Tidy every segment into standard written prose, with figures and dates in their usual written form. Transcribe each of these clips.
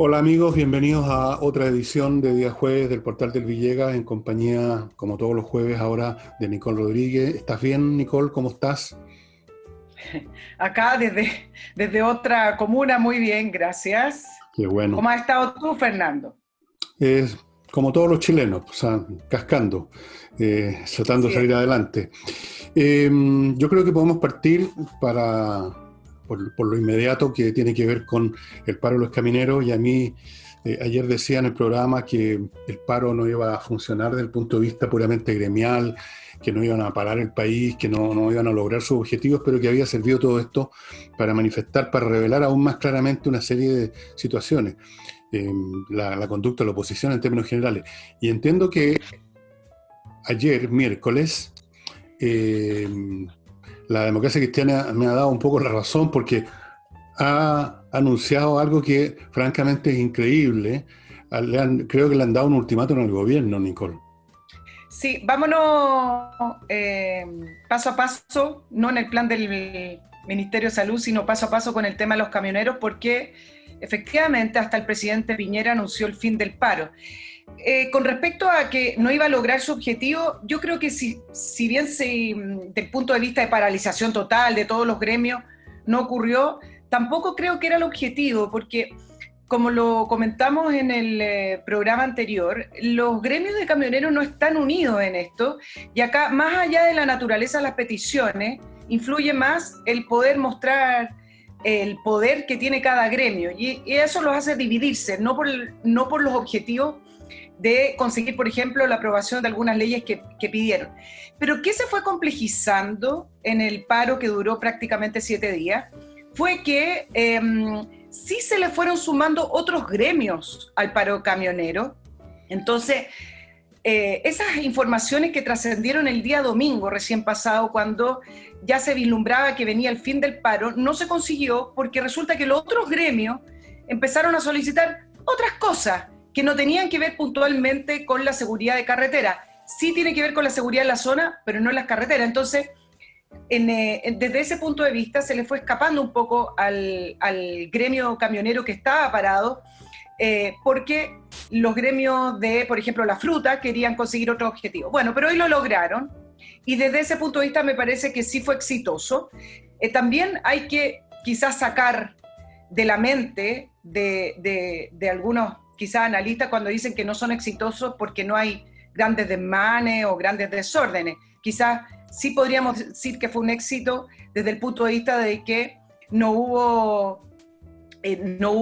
Hola amigos, bienvenidos a otra edición de Día Jueves del Portal del Villegas en compañía, como todos los jueves ahora, de Nicole Rodríguez. ¿Estás bien, Nicole? ¿Cómo estás? Acá desde otra comuna, muy bien, gracias. Qué bueno. ¿Cómo has estado tú, Fernando? Es como todos los chilenos, o sea, cascando, tratando de Así salir es. adelante. Yo creo que podemos partir por lo inmediato que tiene que ver con el paro de los camineros y a mí ayer decía en el programa que el paro no iba a funcionar desde el punto de vista puramente gremial, que no iban a parar el país, que no iban a lograr sus objetivos, pero que había servido todo esto para manifestar, para revelar aún más claramente una serie de situaciones, eh, la conducta de la oposición en términos generales. Y entiendo que ayer, miércoles, eh, la democracia cristiana me ha dado un poco la razón porque ha anunciado algo que francamente es increíble. Creo que le han dado un ultimátum al gobierno, Nicole. Sí, vámonos paso a paso, no en el plan del Ministerio de Salud, sino paso a paso con el tema de los camioneros, porque efectivamente hasta el presidente Piñera anunció el fin del paro. Con respecto a que no iba a lograr su objetivo, yo creo que si bien desde el punto de vista de paralización total de todos los gremios no ocurrió, tampoco creo que era el objetivo, porque como lo comentamos en el programa anterior, los gremios de camioneros no están unidos en esto, y acá, más allá de la naturaleza de las peticiones, influye más el poder mostrar el poder que tiene cada gremio, y eso los hace dividirse, no por los objetivos de conseguir, por ejemplo, la aprobación de algunas leyes que pidieron. Pero ¿qué se fue complejizando en el paro que duró prácticamente 7 días? Fue que sí se le fueron sumando otros gremios al paro camionero. Entonces, esas informaciones que trascendieron el día domingo recién pasado, cuando ya se vislumbraba que venía el fin del paro, no se consiguió porque resulta que los otros gremios empezaron a solicitar otras cosas que no tenían que ver puntualmente con la seguridad de carretera. Sí tiene que ver con la seguridad en la zona, pero no en las carreteras. Entonces, desde ese punto de vista, se le fue escapando un poco al gremio camionero que estaba parado, porque los gremios de, por ejemplo, la fruta querían conseguir otro objetivo. Bueno, pero hoy lo lograron, y desde ese punto de vista me parece que sí fue exitoso. También hay que quizás sacar de la mente de algunos quizás analistas cuando dicen que no son exitosos porque no hay grandes desmanes o grandes desórdenes. Quizás sí podríamos decir que fue un éxito desde el punto de vista de que no hubo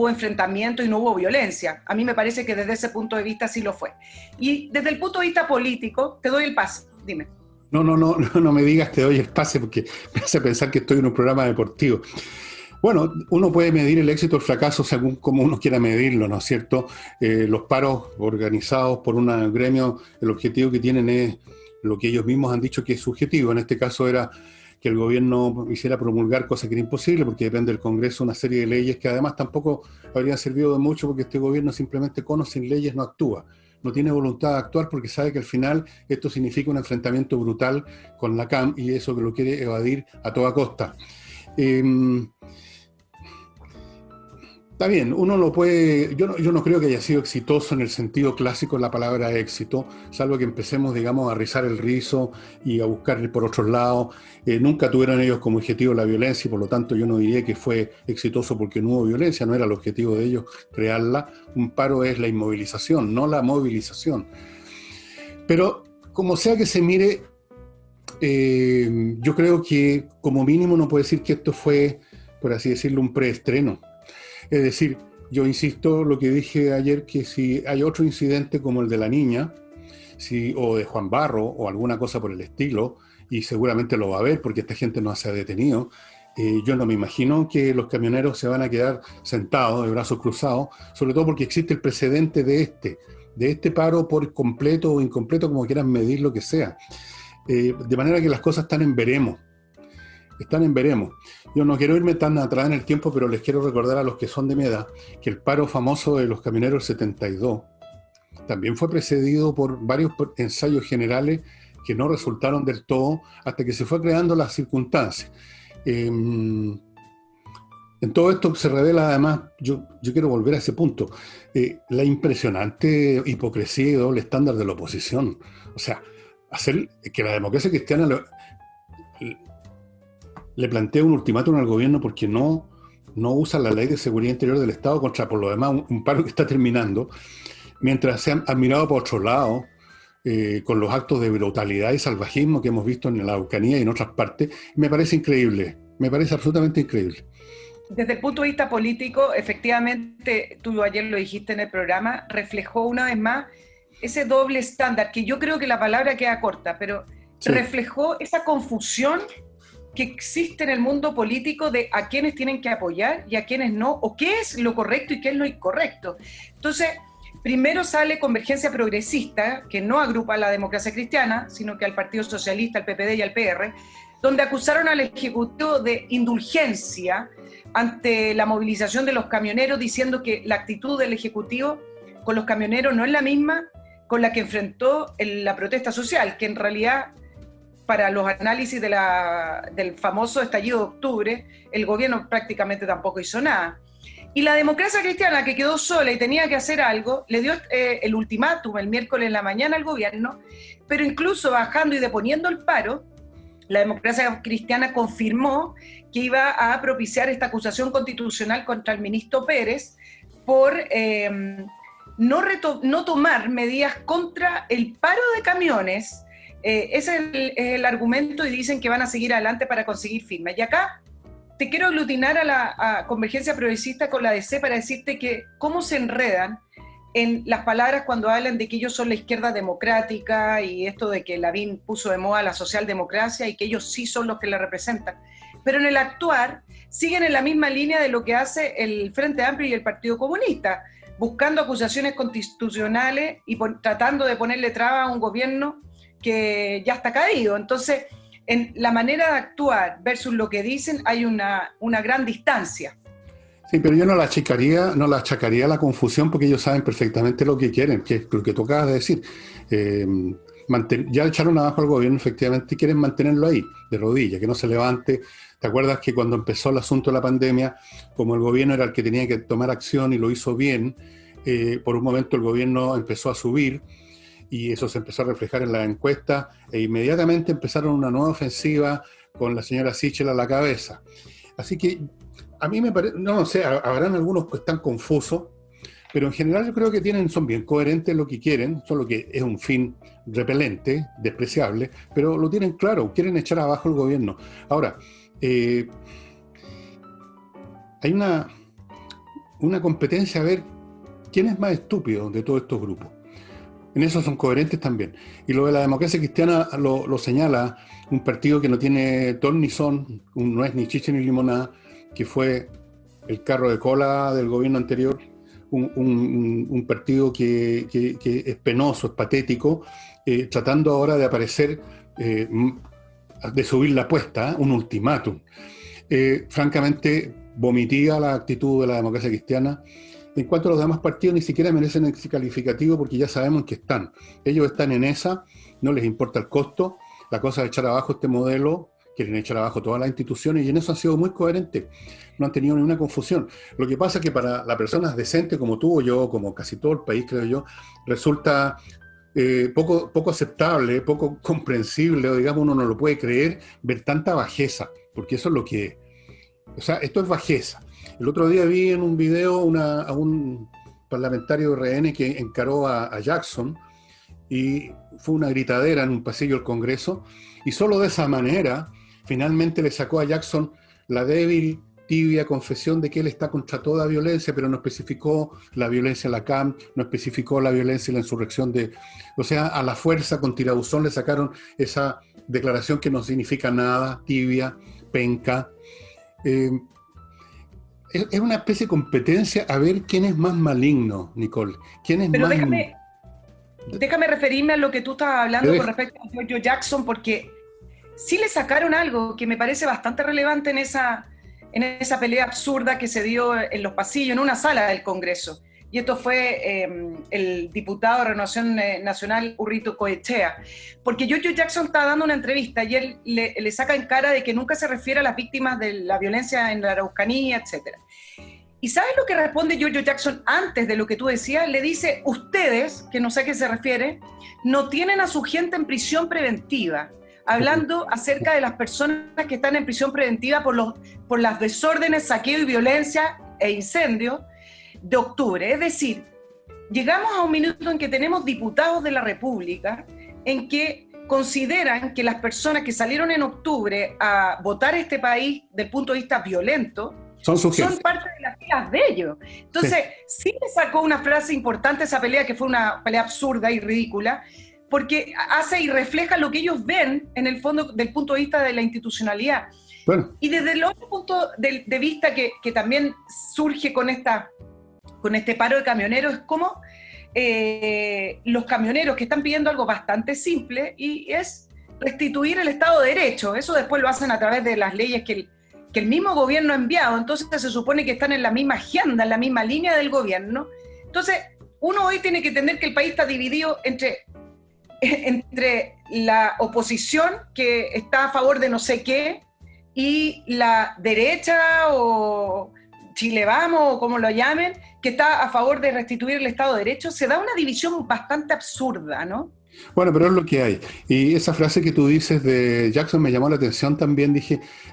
enfrentamiento y no hubo violencia. A mí me parece que desde ese punto de vista sí lo fue. Y desde el punto de vista político, te doy el pase, dime. No me digas que doy el pase porque me hace pensar que estoy en un programa deportivo. Bueno, uno puede medir el éxito o el fracaso según como uno quiera medirlo, ¿no es cierto? Los paros organizados por un gremio, el objetivo que tienen es lo que ellos mismos han dicho que es subjetivo. En este caso era que el gobierno hiciera promulgar cosas que era imposible porque depende del Congreso una serie de leyes que además tampoco habrían servido de mucho porque este gobierno simplemente con o sin leyes no actúa. No tiene voluntad de actuar porque sabe que al final esto significa un enfrentamiento brutal con la CAM y eso que lo quiere evadir a toda costa. Eh, Está bien, uno lo puede, yo no creo que haya sido exitoso en el sentido clásico de la palabra éxito, salvo que empecemos, digamos, a rizar el rizo y a buscar por otros lados. Nunca tuvieron ellos como objetivo la violencia y por lo tanto yo no diría que fue exitoso porque no hubo violencia, no era el objetivo de ellos crearla. Un paro es la inmovilización, no la movilización. Pero como sea que se mire, yo creo que como mínimo no puede decir que esto fue, por así decirlo, un preestreno. Es decir, yo insisto lo que dije ayer, que si hay otro incidente como el de la niña, o de Juan Barro, o alguna cosa por el estilo, y seguramente lo va a haber porque esta gente no se ha detenido, yo no me imagino que los camioneros se van a quedar sentados de brazos cruzados, sobre todo porque existe el precedente de este paro por completo o incompleto, como quieran medir lo que sea. De manera que las cosas están en veremos. Yo no quiero irme tan atrás en el tiempo, pero les quiero recordar a los que son de mi edad que el paro famoso de los camioneros 72 también fue precedido por varios ensayos generales que no resultaron del todo hasta que se fue creando las circunstancias. Eh, En todo esto se revela además, yo quiero volver a ese punto, la impresionante hipocresía y doble estándar de la oposición. O sea, hacer que la democracia cristiana le plantea un ultimátum al gobierno porque no usa la ley de seguridad interior del Estado contra, por lo demás, un paro que está terminando, mientras se han mirado por otro lado, con los actos de brutalidad y salvajismo que hemos visto en la Araucanía y en otras partes, me parece increíble, me parece absolutamente increíble. Desde el punto de vista político, efectivamente, tú ayer lo dijiste en el programa, reflejó una vez más ese doble estándar, que yo creo que la palabra queda corta, pero sí, reflejó esa confusión que existe en el mundo político de a quienes tienen que apoyar y a quienes no, o qué es lo correcto y qué es lo incorrecto. Entonces, primero sale Convergencia Progresista, que no agrupa a la democracia cristiana, sino que al Partido Socialista, al PPD y al PR, donde acusaron al Ejecutivo de indulgencia ante la movilización de los camioneros, diciendo que la actitud del Ejecutivo con los camioneros no es la misma con la que enfrentó la protesta social, que en realidad, para los análisis del famoso estallido de octubre, el gobierno prácticamente tampoco hizo nada. Y la democracia cristiana, que quedó sola y tenía que hacer algo, le dio el ultimátum el miércoles en la mañana al gobierno, pero incluso bajando y deponiendo el paro, la democracia cristiana confirmó que iba a propiciar esta acusación constitucional contra el ministro Pérez por no tomar medidas contra el paro de camiones. Ese es el argumento, y dicen que van a seguir adelante para conseguir firmas. Y acá te quiero aglutinar a Convergencia Progresista con la DC para decirte que cómo se enredan en las palabras cuando hablan de que ellos son la izquierda democrática y esto de que Lavín puso de moda la socialdemocracia y que ellos sí son los que la representan. Pero en el actuar siguen en la misma línea de lo que hace el Frente Amplio y el Partido Comunista, buscando acusaciones constitucionales y tratando de ponerle traba a un gobierno que ya está caído. Entonces, en la manera de actuar versus lo que dicen hay una gran distancia. Sí, pero yo no la achacaría a la confusión, porque ellos saben perfectamente lo que quieren, que es lo que tú acabas de decir. Ya echaron abajo al gobierno, efectivamente, y quieren mantenerlo ahí, de rodillas, que no se levante. ¿Te acuerdas que cuando empezó el asunto de la pandemia, como el gobierno era el que tenía que tomar acción y lo hizo bien, por un momento el gobierno empezó a subir, y eso se empezó a reflejar en las encuestas, e inmediatamente empezaron una nueva ofensiva con la señora Sichel a la cabeza. Así que a mí me parece, no sé, habrán algunos que están confusos, pero en general yo creo que son bien coherentes en lo que quieren, solo que es un fin repelente, despreciable, pero lo tienen claro, quieren echar abajo el gobierno. Ahora, hay una competencia a ver quién es más estúpido de todos estos grupos. En eso son coherentes también. Y lo de la democracia cristiana lo señala un partido que no tiene ton ni son, no es ni chicha ni limonada, que fue el carro de cola del gobierno anterior, un partido que es penoso, es patético, tratando ahora de aparecer, de subir la apuesta, un ultimátum. Francamente, vomitiva la actitud de la democracia cristiana. En cuanto a los demás partidos, ni siquiera merecen ese calificativo, porque ya sabemos que están. Ellos están en esa, no les importa el costo, la cosa es echar abajo este modelo, quieren echar abajo todas las instituciones, y en eso han sido muy coherentes, no han tenido ninguna confusión. Lo que pasa es que para las personas decentes como tú o yo, como casi todo el país, creo yo, resulta poco aceptable, poco comprensible, o digamos, uno no lo puede creer, ver tanta bajeza, porque eso es lo que es. O sea, esto es bajeza. El otro día vi en un video a un parlamentario RN que encaró a Jackson, y fue una gritadera en un pasillo del Congreso, y solo de esa manera finalmente le sacó a Jackson la débil, tibia confesión de que él está contra toda violencia, pero no especificó la violencia en la CAM, no especificó la violencia y la insurrección o sea, a la fuerza con tirabuzón le sacaron esa declaración que no significa nada, tibia, penca. Es una especie de competencia a ver quién es más maligno, Nicole. ¿Quién es pero más... déjame referirme a lo que tú estabas hablando con respecto a Giorgio Jackson, porque sí le sacaron algo que me parece bastante relevante en esa pelea absurda que se dio en los pasillos, en una sala del Congreso, y esto fue el diputado de Renovación Nacional, Urrito Coechea, porque Giorgio Jackson está dando una entrevista y él le saca en cara de que nunca se refiere a las víctimas de la violencia en la Araucanía, etc. ¿Y sabes lo que responde Giorgio Jackson antes de lo que tú decías? Le dice, ustedes, que no sé a qué se refiere, no tienen a su gente en prisión preventiva, hablando acerca de las personas que están en prisión preventiva por las desórdenes, saqueo y violencia e incendios de octubre. Es decir, llegamos a un minuto en que tenemos diputados de la República en que consideran que las personas que salieron en octubre a votar este país del punto de vista violento son parte de las filas de ellos. Entonces, sí le sacó una frase importante a esa pelea, que fue una pelea absurda y ridícula, porque hace y refleja lo que ellos ven en el fondo del punto de vista de la institucionalidad. Bueno. Y desde el otro punto de vista que también surge con este paro de camioneros, es como los camioneros que están pidiendo algo bastante simple, y es restituir el Estado de Derecho. Eso después lo hacen a través de las leyes que el mismo gobierno ha enviado, entonces se supone que están en la misma agenda, en la misma línea del gobierno. Entonces, uno hoy tiene que entender que el país está dividido entre la oposición, que está a favor de no sé qué, y la derecha, o Chile Vamos, o como lo llamen, que está a favor de restituir el Estado de Derecho. Se da una división bastante absurda, ¿no? Bueno, pero es lo que hay. Y esa frase que tú dices de Jackson me llamó la atención también.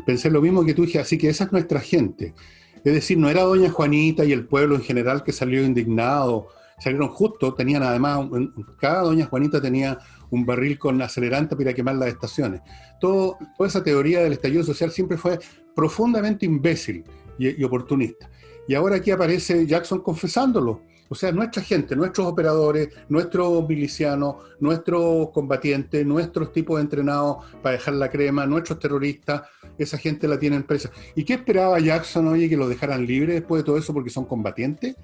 Pensé lo mismo que tú, dije, así que esa es nuestra gente. Es decir, no era doña Juanita y el pueblo en general que salió indignado, salieron justo, tenían además, cada doña Juanita tenía un barril con acelerante para quemar las estaciones. Toda esa teoría del estallido social siempre fue profundamente imbécil y oportunista. Y ahora aquí aparece Jackson confesándolo. O sea, nuestra gente, nuestros operadores, nuestros milicianos, nuestros combatientes, nuestros tipos entrenados para dejar la crema, nuestros terroristas, esa gente la tienen presa. ¿Y qué esperaba Jackson, oye, que los dejaran libres después de todo eso porque son combatientes?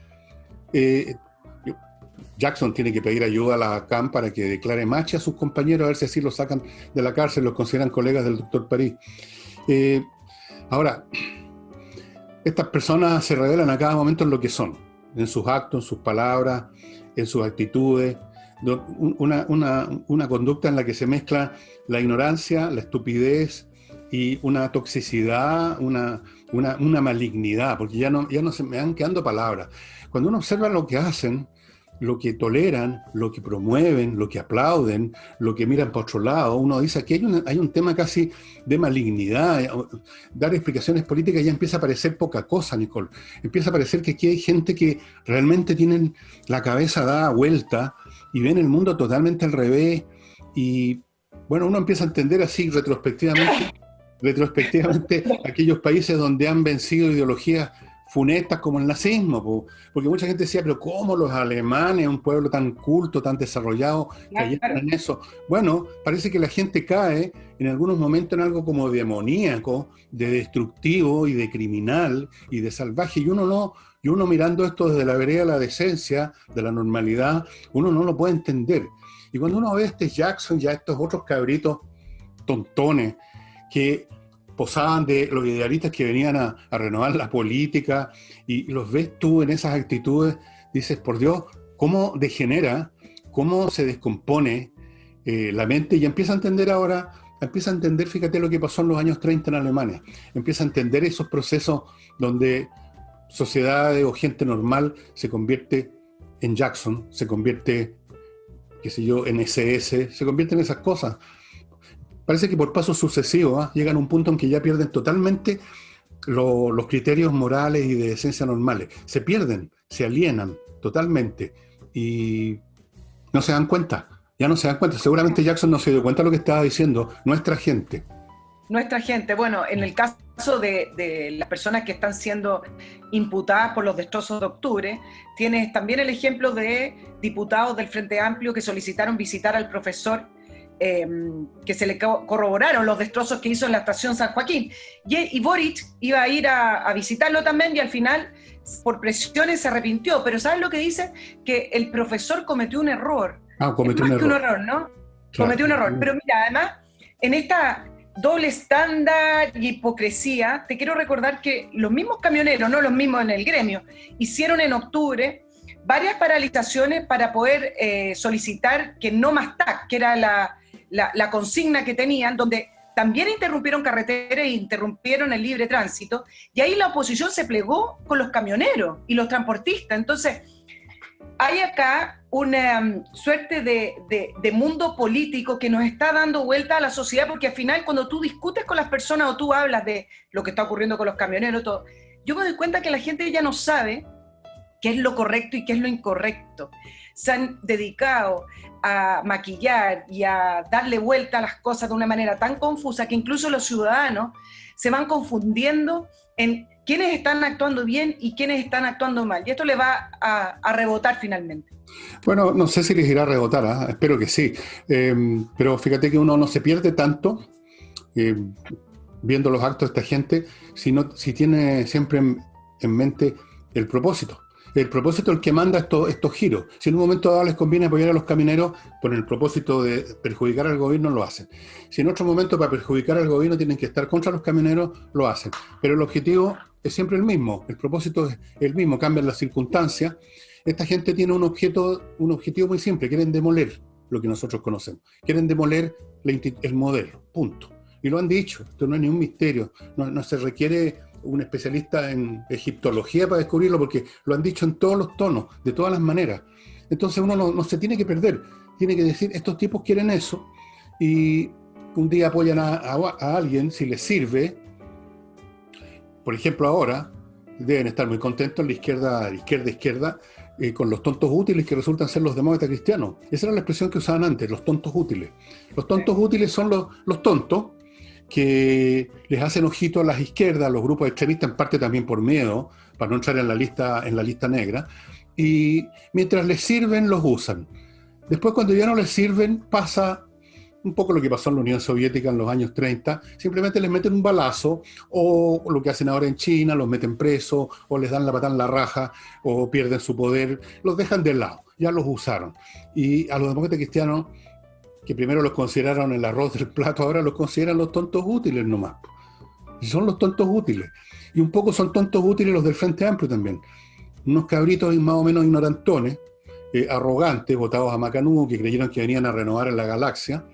Jackson tiene que pedir ayuda a la CAM para que declare marcha a sus compañeros, a ver si así los sacan de la cárcel, los consideran colegas del doctor París. Ahora, estas personas se revelan a cada momento en lo que son, en sus actos, en sus palabras, en sus actitudes, una conducta en la que se mezcla la ignorancia, la estupidez y una toxicidad, una malignidad, porque ya no se me van quedando palabras. Cuando uno observa lo que hacen, lo que toleran, lo que promueven, lo que aplauden, lo que miran para otro lado, uno dice que hay un tema casi de malignidad. Dar explicaciones políticas ya empieza a parecer poca cosa, Nicole. Empieza a parecer que aquí hay gente que realmente tienen la cabeza dada vuelta y ven el mundo totalmente al revés. Y bueno, uno empieza a entender así retrospectivamente aquellos países donde han vencido ideologías funestas como el nazismo, porque mucha gente decía, pero ¿cómo los alemanes, un pueblo tan culto, tan desarrollado, cayeron en eso? Bueno, parece que la gente cae en algunos momentos en algo como demoníaco, de destructivo y de criminal y de salvaje, y uno mirando esto desde la vereda de la decencia, de la normalidad, uno no lo puede entender. Y cuando uno ve a este Jackson, ya estos otros cabritos tontones que posaban de los idealistas que venían a renovar la política, y los ves tú en esas actitudes, dices, por Dios, cómo degenera, cómo se descompone la mente, y empieza a entender, fíjate lo que pasó en los años 30 en Alemania, empieza a entender esos procesos donde sociedades o gente normal se convierte en Jackson, se convierte, qué sé yo, en SS, se convierte en esas cosas. Parece que por pasos sucesivos llegan a un punto en que ya pierden totalmente los criterios morales y de decencia normales. Se pierden, se alienan totalmente y no se dan cuenta. Ya no se dan cuenta. Seguramente Jackson no se dio cuenta de lo que estaba diciendo. Nuestra gente. Nuestra gente. Bueno, en el caso de las personas que están siendo imputadas por los destrozos de octubre, tienes también el ejemplo de diputados del Frente Amplio que solicitaron visitar al profesor, que se le corroboraron los destrozos que hizo en la estación San Joaquín. Y Boric iba a ir a visitarlo también, y al final, por presiones, se arrepintió. Pero ¿sabes lo que dice? Que el profesor cometió un error. Cometió un error, ¿no? Claro. Cometió un error. Pero mira, además, en esta doble estándar y hipocresía, te quiero recordar que los mismos camioneros, no los mismos en el gremio, hicieron en octubre varias paralizaciones para poder solicitar que no más TAC, que era la consigna que tenían, donde también interrumpieron carreteras e interrumpieron el libre tránsito, y ahí la oposición se plegó con los camioneros y los transportistas. Entonces, hay acá una suerte de mundo político que nos está dando vuelta a la sociedad, porque al final cuando tú discutes con las personas o tú hablas de lo que está ocurriendo con los camioneros, todo, yo me doy cuenta que la gente ya no sabe qué es lo correcto y qué es lo incorrecto. Se han dedicado a maquillar y a darle vuelta a las cosas de una manera tan confusa que incluso los ciudadanos se van confundiendo en quiénes están actuando bien y quiénes están actuando mal. Y esto le va a rebotar finalmente. Bueno, no sé si les irá a rebotar, ¿eh? Espero que sí. Pero fíjate que uno no se pierde tanto viendo los actos de esta gente si tiene siempre en mente el propósito. El propósito es el que manda estos giros. Si en un momento dado les conviene apoyar a los camioneros con el propósito de perjudicar al gobierno, lo hacen. Si en otro momento para perjudicar al gobierno tienen que estar contra los camioneros, lo hacen. Pero el objetivo es siempre el mismo, el propósito es el mismo, cambian las circunstancias. Esta gente tiene un objetivo muy simple, quieren demoler lo que nosotros conocemos. Quieren demoler el modelo, punto. Y lo han dicho, esto no es ningún misterio, no se requiere un especialista en egiptología para descubrirlo, porque lo han dicho en todos los tonos, de todas las maneras. Entonces uno no se tiene que perder, tiene que decir, estos tipos quieren eso, y un día apoyan a alguien si les sirve. Por ejemplo, ahora deben estar muy contentos la izquierda, con los tontos útiles que resultan ser los demócratas cristianos. Esa era la expresión que usaban antes, los tontos útiles. Los tontos útiles son los tontos que les hacen ojito a las izquierdas, a los grupos extremistas, en parte también por miedo, para no entrar en la lista negra, y mientras les sirven, los usan. Después, cuando ya no les sirven, pasa un poco lo que pasó en la Unión Soviética en los años 30, simplemente les meten un balazo, o lo que hacen ahora en China, los meten presos, o les dan la patada en la raja, o pierden su poder, los dejan de lado, ya los usaron. Y a los demócratas cristianos, que primero los consideraron el arroz del plato, ahora los consideran los tontos útiles nomás. Y son los tontos útiles. Y un poco son tontos útiles los del Frente Amplio también. Unos cabritos más o menos ignorantones, arrogantes, votados a macanudo, que creyeron que venían a renovar en la galaxia.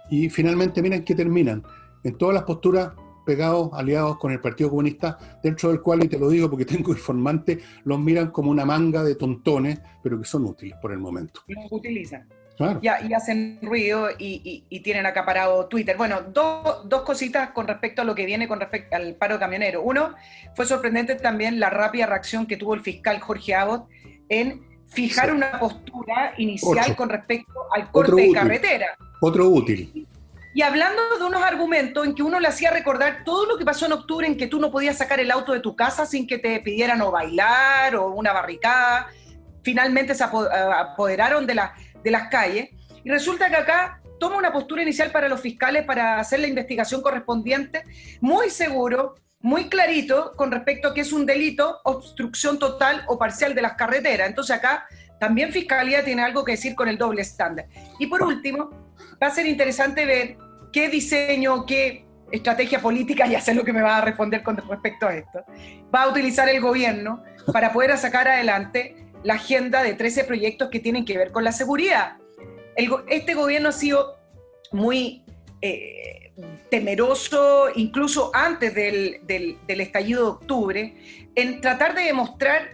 Y finalmente miren que terminan en todas las posturas pegados, aliados con el Partido Comunista, dentro del cual, y te lo digo porque tengo informante, los miran como una manga de tontones, pero que son útiles por el momento. Los utilizan. Claro. Y hacen ruido y tienen acaparado Twitter. Bueno, dos cositas con respecto a lo que viene con respecto al paro camionero. Uno, fue sorprendente también la rápida reacción que tuvo el fiscal Jorge Abbott en fijar una postura inicial con respecto al corte de carretera. Otro útil. Y hablando de unos argumentos en que uno le hacía recordar todo lo que pasó en octubre, en que tú no podías sacar el auto de tu casa sin que te pidieran o bailar o una barricada. Finalmente se apoderaron de las calles, y resulta que acá toma una postura inicial para los fiscales para hacer la investigación correspondiente, muy seguro, muy clarito con respecto a que es un delito, obstrucción total o parcial de las carreteras. Entonces acá también Fiscalía tiene algo que decir con el doble estándar. Y por último, va a ser interesante ver qué diseño, qué estrategia política, ya sé lo que me va a responder con respecto a esto, va a utilizar el gobierno para poder sacar adelante la agenda de 13 proyectos que tienen que ver con la seguridad. Este gobierno ha sido muy temeroso, incluso antes del estallido de octubre, en tratar de demostrar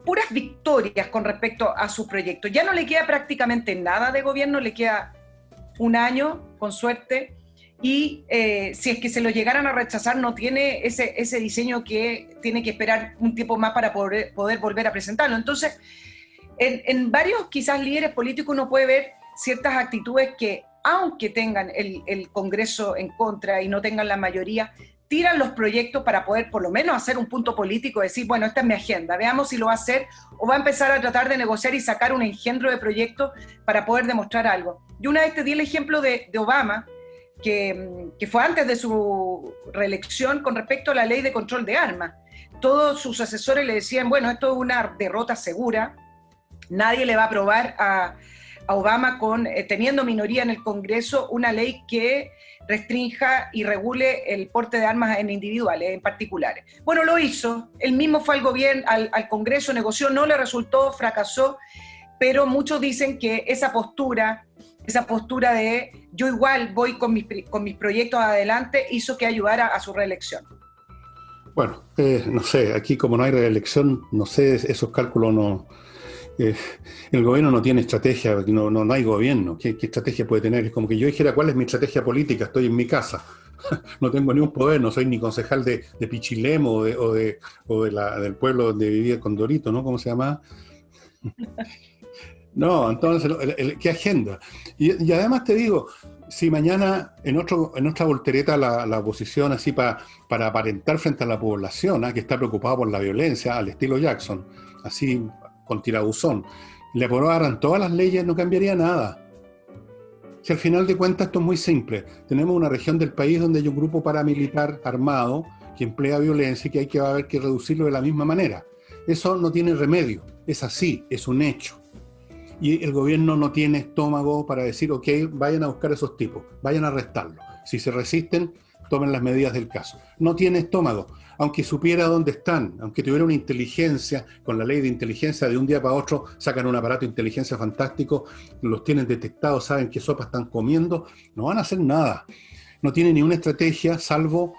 puras victorias con respecto a sus proyectos. Ya no le queda prácticamente nada de gobierno, le queda un año, con suerte, y si es que se lo llegaran a rechazar, no tiene ese diseño que tiene que esperar un tiempo más para poder volver a presentarlo. Entonces, en varios quizás líderes políticos uno puede ver ciertas actitudes que, aunque tengan el Congreso en contra y no tengan la mayoría, tiran los proyectos para poder por lo menos hacer un punto político, decir, bueno, esta es mi agenda, veamos si lo va a hacer o va a empezar a tratar de negociar y sacar un engendro de proyectos para poder demostrar algo. Yo una vez te di el ejemplo de Obama, que fue antes de su reelección con respecto a la ley de control de armas. Todos sus asesores le decían, bueno, esto es una derrota segura, nadie le va a aprobar a a Obama teniendo minoría en el Congreso, una ley que restrinja y regule el porte de armas en individuales, en particulares. Bueno, lo hizo, él mismo fue al gobierno, al Congreso, negoció, no le resultó, fracasó, pero muchos dicen que esa postura de yo igual voy con mis proyectos adelante, hizo que ayudara a su reelección. Bueno, no sé, aquí como no hay reelección, no sé, esos cálculos no... el gobierno no tiene estrategia, no hay gobierno. ¿Qué estrategia puede tener? Es como que yo dijera cuál es mi estrategia política, estoy en mi casa. No tengo ni un poder, no soy ni concejal de Pichilemu o del pueblo donde vivía el Condorito, ¿no? ¿Cómo se llama? No, entonces, ¿qué agenda? Y además te digo, si mañana en otra voltereta la oposición, así para aparentar frente a la población, que está preocupada por la violencia, al estilo Jackson, así con tirabuzón, le aprobaran todas las leyes, no cambiaría nada. Si al final de cuentas esto es muy simple, tenemos una región del país donde hay un grupo paramilitar armado que emplea violencia y que hay que haber que reducirlo de la misma manera. Eso no tiene remedio, es así, es un hecho. Y el gobierno no tiene estómago para decir, ok, vayan a buscar a esos tipos, vayan a arrestarlos. Si se resisten, tomen las medidas del caso. No tiene estómago, aunque supiera dónde están, aunque tuviera una inteligencia, con la ley de inteligencia, de un día para otro sacan un aparato de inteligencia fantástico, los tienen detectados, saben qué sopa están comiendo, no van a hacer nada. No tienen ni una estrategia, salvo,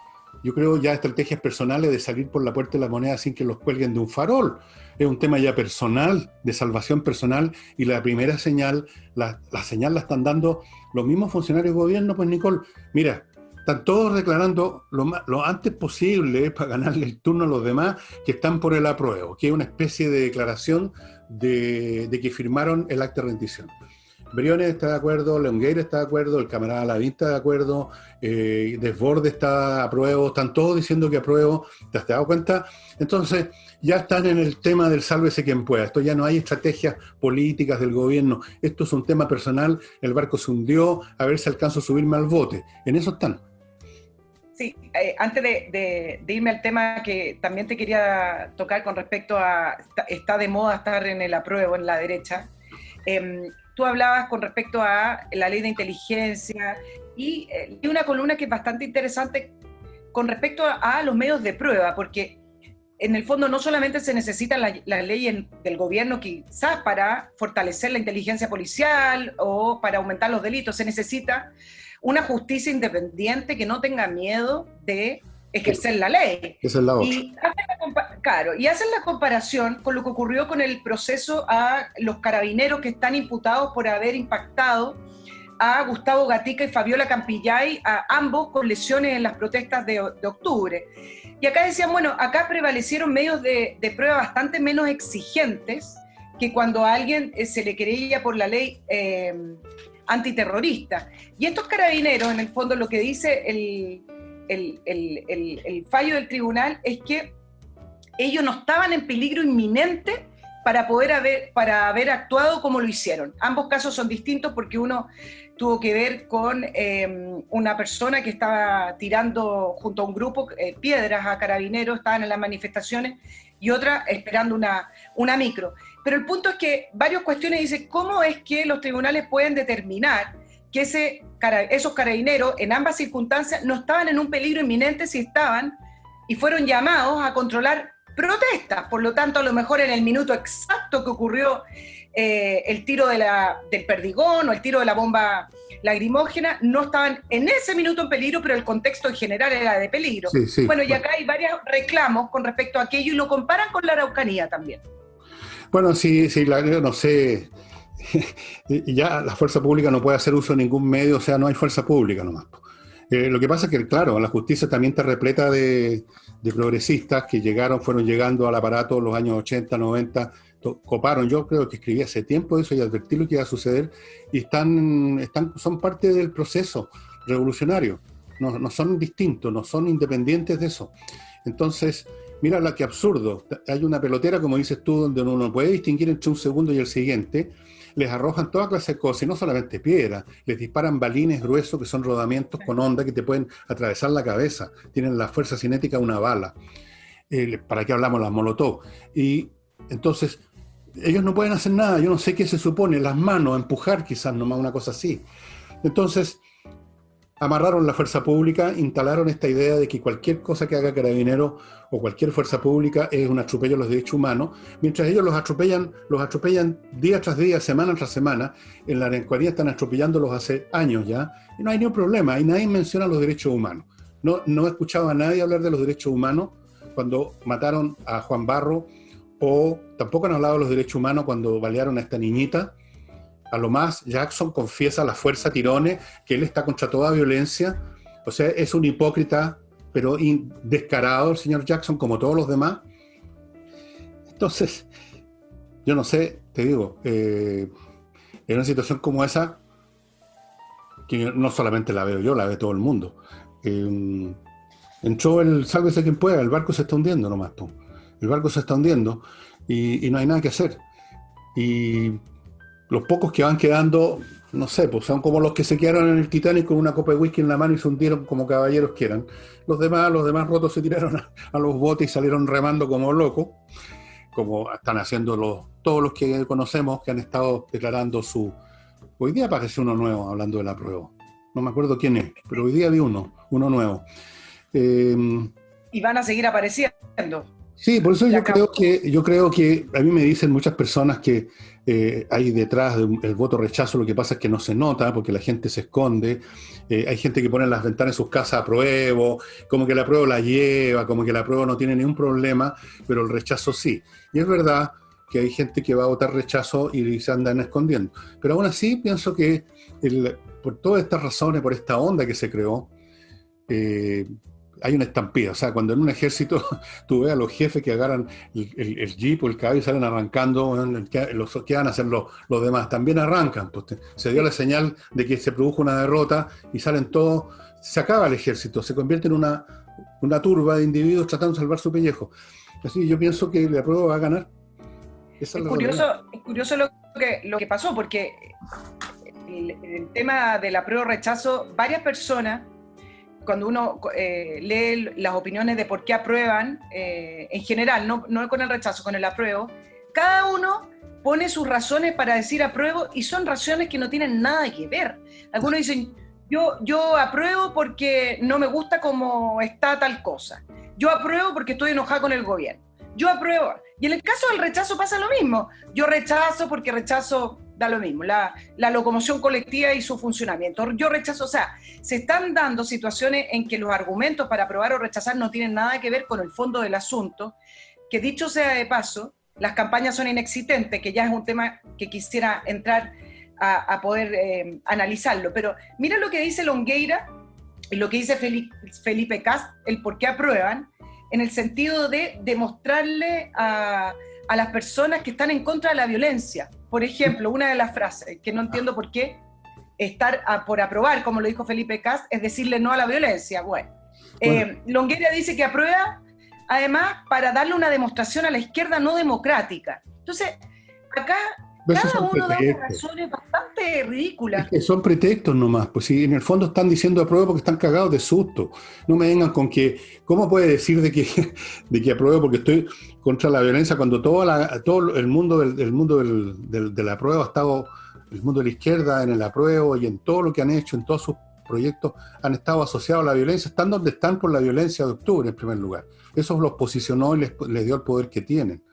yo creo, ya estrategias personales de salir por la puerta de la moneda sin que los cuelguen de un farol. Es un tema ya personal, de salvación personal, y la primera señal, la señal la están dando los mismos funcionarios de gobierno. Pues Nicole, mira, están todos declarando lo antes posible para ganarle el turno a los demás que están por el apruebo, que es una especie de declaración de que firmaron el acta de rendición. Briones está de acuerdo, Longueira está de acuerdo, el camarada Lavín está de acuerdo, Desborde está de apruebo, están todos diciendo que apruebo, ¿te has dado cuenta? Entonces, ya están en el tema del sálvese quien pueda. Esto ya no hay estrategias políticas del gobierno, esto es un tema personal, el barco se hundió, a ver si alcanzo a subirme al bote. En eso están. Sí, antes de irme al tema que también te quería tocar con respecto a, está de moda estar en el apruebo en la derecha, tú hablabas con respecto a la ley de inteligencia y una columna que es bastante interesante con respecto a los medios de prueba, porque en el fondo no solamente se necesitan las leyes del gobierno quizás para fortalecer la inteligencia policial o para aumentar los delitos, se necesita una justicia independiente que no tenga miedo de ejercer la ley. Esa es la otra. Y hacen la comparación con lo que ocurrió con el proceso a los carabineros que están imputados por haber impactado a Gustavo Gatica y Fabiola Campillay, a ambos con lesiones en las protestas de octubre. Y acá decían, bueno, acá prevalecieron medios de prueba bastante menos exigentes que cuando a alguien se le querella por la ley antiterrorista. Y estos carabineros, en el fondo, lo que dice el fallo del tribunal es que ellos no estaban en peligro inminente para haber actuado como lo hicieron. Ambos casos son distintos porque uno tuvo que ver con una persona que estaba tirando junto a un grupo piedras a carabineros, estaban en las manifestaciones, y otra esperando una micro. Pero el punto es que varias cuestiones dicen cómo es que los tribunales pueden determinar que esos carabineros en ambas circunstancias no estaban en un peligro inminente si estaban y fueron llamados a controlar protestas. Por lo tanto, a lo mejor en el minuto exacto que ocurrió el tiro del perdigón o el tiro de la bomba lacrimógena, no estaban en ese minuto en peligro, pero el contexto en general era de peligro. Sí. Bueno, y acá hay varios reclamos con respecto a aquello y lo comparan con la Araucanía también. Bueno, sí, no sé, ya la fuerza pública no puede hacer uso de ningún medio, o sea, no hay fuerza pública nomás. Lo que pasa es que, claro, la justicia también está repleta de progresistas que fueron llegando al aparato en los años 80, 90, coparon. Yo creo que escribí hace tiempo eso y advertí lo que iba a suceder, y son parte del proceso revolucionario. No son distintos, no son independientes de eso. Entonces, mira lo que absurdo. Hay una pelotera, como dices tú, donde uno no puede distinguir entre un segundo y el siguiente. Les arrojan toda clase de cosas, y no solamente piedras, les disparan balines gruesos que son rodamientos con onda que te pueden atravesar la cabeza. Tienen la fuerza cinética de una bala. ¿Para qué hablamos las molotov? Y entonces, ellos no pueden hacer nada, yo no sé qué se supone, las manos, empujar quizás nomás, una cosa así. Entonces, amarraron la fuerza pública, instalaron esta idea de que cualquier cosa que haga Carabineros o cualquier fuerza pública es un atropello a los derechos humanos, mientras ellos los atropellan día tras día, semana tras semana. En la Araucanía están atropellándolos hace años ya, y no hay ningún problema, y nadie menciona los derechos humanos. No he escuchado a nadie hablar de los derechos humanos cuando mataron a Juan Barro, o tampoco han hablado de los derechos humanos cuando balearon a esta niñita. A lo más, Jackson confiesa a la fuerza tirones que él está contra toda violencia. O sea, es un hipócrita, pero descarado el señor Jackson, como todos los demás. Entonces, yo no sé, te digo, en una situación como esa, que no solamente la veo yo, la ve todo el mundo. Entró el sálvese quien pueda, el barco se está hundiendo nomás, tú. El barco se está hundiendo y no hay nada que hacer. Y los pocos que van quedando, no sé, pues son como los que se quedaron en el Titanic con una copa de whisky en la mano y se hundieron como caballeros que eran. Los demás rotos se tiraron a los botes y salieron remando como locos, como están haciendo todos los que conocemos que han estado declarando su... Hoy día aparece uno nuevo hablando de la prueba. No me acuerdo quién es, pero hoy día vi uno nuevo. Y van a seguir apareciendo. Sí, por eso yo creo que a mí me dicen muchas personas que hay detrás del voto rechazo, lo que pasa es que no se nota porque la gente se esconde. Hay gente que pone en las ventanas de sus casas apruebo, como que la apruebo la lleva, como que la apruebo no tiene ningún problema, pero el rechazo sí. Y es verdad que hay gente que va a votar rechazo y se andan escondiendo. Pero aún así pienso que por todas estas razones, por esta onda que se creó, hay una estampida. O sea, cuando en un ejército tú ves a los jefes que agarran el jeep o el caballo y salen arrancando, ¿qué van a hacer los demás? También arrancan. Pues se dio la señal de que se produjo una derrota y salen todos, se acaba el ejército, se convierte en una turba de individuos tratando de salvar su pellejo. Así yo pienso que la prueba va a ganar. Es curioso lo que pasó, porque el tema del apruebo rechazo, varias personas, cuando uno lee las opiniones de por qué aprueban, en general, no con el rechazo, con el apruebo, cada uno pone sus razones para decir apruebo y son razones que no tienen nada que ver. Algunos dicen, yo apruebo porque no me gusta cómo está tal cosa. Yo apruebo porque estoy enojado con el gobierno. Yo apruebo. Y en el caso del rechazo pasa lo mismo. Yo rechazo porque rechazo da lo mismo, la locomoción colectiva y su funcionamiento. Yo rechazo, o sea, se están dando situaciones en que los argumentos para aprobar o rechazar no tienen nada que ver con el fondo del asunto, que dicho sea de paso, las campañas son inexistentes, que ya es un tema que quisiera entrar a poder analizarlo. Pero mira lo que dice Longueira y lo que dice Felipe Kast, el por qué aprueban, en el sentido de demostrarle a las personas que están en contra de la violencia. Por ejemplo, una de las frases, que no entiendo por qué estar por aprobar, como lo dijo Felipe Kast, es decirle no a la violencia. Bueno. Longueira dice que aprueba, además, para darle una demostración a la izquierda no democrática. Entonces, acá cada uno da unas razones bastante ridículas. Es que son pretextos nomás, pues si en el fondo están diciendo apruebo porque están cagados de susto. No me vengan con que, ¿cómo puede decir de que apruebo porque estoy contra la violencia cuando todo el mundo del apruebo ha estado, el mundo de la izquierda en el apruebo y en todo lo que han hecho, en todos sus proyectos han estado asociados a la violencia, están donde están por la violencia de octubre en primer lugar. Eso los posicionó y les dio el poder que tienen.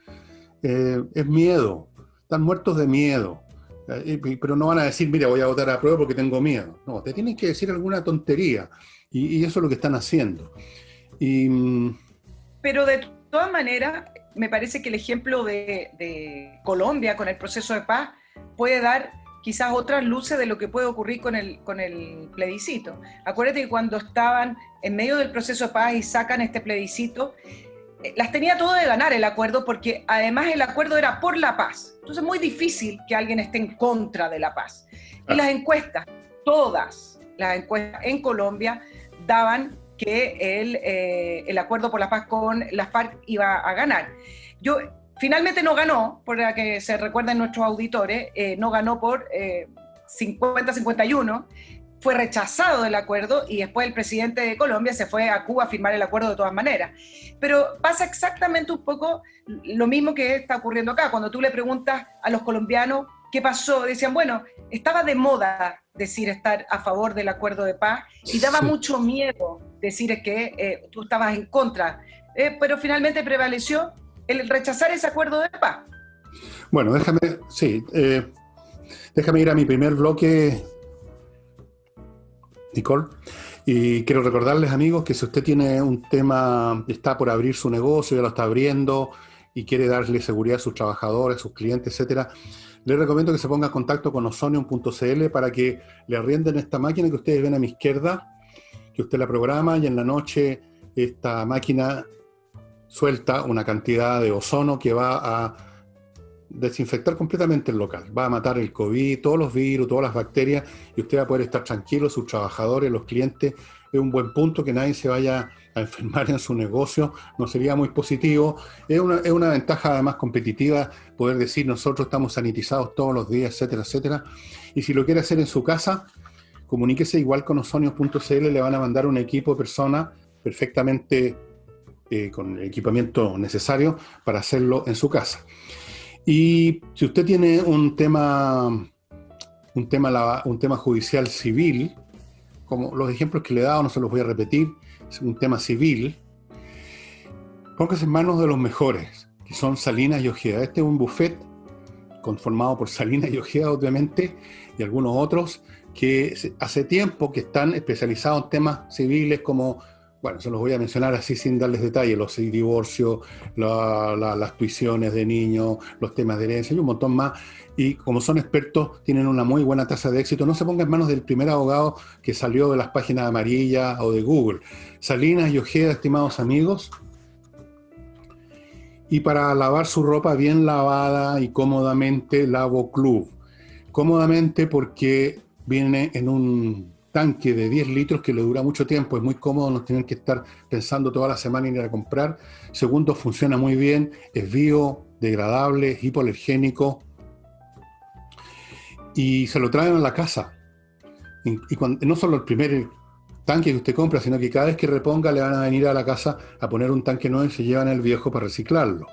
Es miedo. Están muertos de miedo, pero no van a decir, mira, voy a votar a prueba porque tengo miedo. No, te tienen que decir alguna tontería, y eso es lo que están haciendo. Pero de todas maneras, me parece que el ejemplo de Colombia con el proceso de paz puede dar quizás otras luces de lo que puede ocurrir con el plebiscito. Acuérdate que cuando estaban en medio del proceso de paz y sacan este plebiscito, las tenía todo de ganar el acuerdo, porque además el acuerdo era por la paz. Entonces es muy difícil que alguien esté en contra de la paz. Y las encuestas, todas las encuestas en Colombia, daban que el acuerdo por la paz con la FARC iba a ganar. Finalmente no ganó, por la que se recuerden nuestros auditores, no ganó por 50-51, fue rechazado el acuerdo y después el presidente de Colombia se fue a Cuba a firmar el acuerdo de todas maneras. Pero pasa exactamente un poco lo mismo que está ocurriendo acá. Cuando tú le preguntas a los colombianos qué pasó, decían, bueno, estaba de moda decir estar a favor del acuerdo de paz y daba mucho miedo decir que tú estabas en contra, pero finalmente prevaleció el rechazar ese acuerdo de paz. Bueno, déjame ir a mi primer bloque, Nicole, y quiero recordarles, amigos, que si usted tiene un tema, está por abrir su negocio, ya lo está abriendo y quiere darle seguridad a sus trabajadores, a sus clientes, etcétera, les recomiendo que se ponga en contacto con ozonium.cl para que le arrienden esta máquina que ustedes ven a mi izquierda, que usted la programa y en la noche esta máquina suelta una cantidad de ozono que va a desinfectar completamente el local, va a matar el COVID, todos los virus, todas las bacterias, y usted va a poder estar tranquilo, sus trabajadores, los clientes. Es un buen punto que nadie se vaya a enfermar en su negocio, no sería muy positivo. Es una ventaja además competitiva poder decir nosotros estamos sanitizados todos los días, etcétera, etcétera. Y si lo quiere hacer en su casa, comuníquese igual con ozonium.cl, le van a mandar un equipo de personas perfectamente con el equipamiento necesario para hacerlo en su casa. Y si usted tiene un tema judicial civil, como los ejemplos que le he dado, no se los voy a repetir, es un tema civil, póngase en manos de los mejores, que son Salinas y Ojeda. Este es un buffet conformado por Salinas y Ojeda, obviamente, y algunos otros que hace tiempo que están especializados en temas civiles como, bueno, se los voy a mencionar así sin darles detalles, los divorcios, las tuiciones de niños, los temas de herencia y un montón más. Y como son expertos, tienen una muy buena tasa de éxito. No se ponga en manos del primer abogado que salió de las páginas amarillas o de Google. Salinas y Ojeda, estimados amigos. Y para lavar su ropa bien lavada y cómodamente, Lavo Club. Cómodamente porque viene en un tanque de 10 litros que le dura mucho tiempo, es muy cómodo, no tienen que estar pensando toda la semana en ir a comprar. Segundo, funciona muy bien, es biodegradable, es hipoalergénico y se lo traen a la casa. Y no solo el primer tanque que usted compra, sino que cada vez que reponga le van a venir a la casa a poner un tanque nuevo y se llevan el viejo para reciclarlo.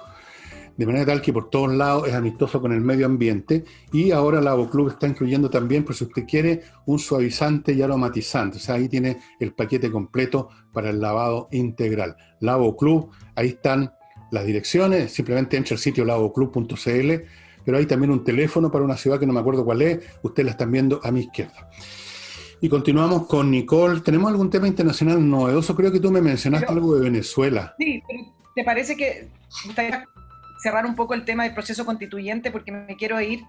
De manera tal que por todos lados es amistoso con el medio ambiente. Y ahora Lavo Club está incluyendo también, por si usted quiere, un suavizante y aromatizante. O sea, ahí tiene el paquete completo para el lavado integral. Lavo Club, ahí están las direcciones. Simplemente entra al sitio lavoclub.cl, pero hay también un teléfono para una ciudad que no me acuerdo cuál es. Ustedes la están viendo a mi izquierda. Y continuamos con Nicole. ¿Tenemos algún tema internacional novedoso? Creo que tú me mencionaste algo de Venezuela. Sí, pero ¿te parece que gustaría cerrar un poco el tema del proceso constituyente? Porque me quiero ir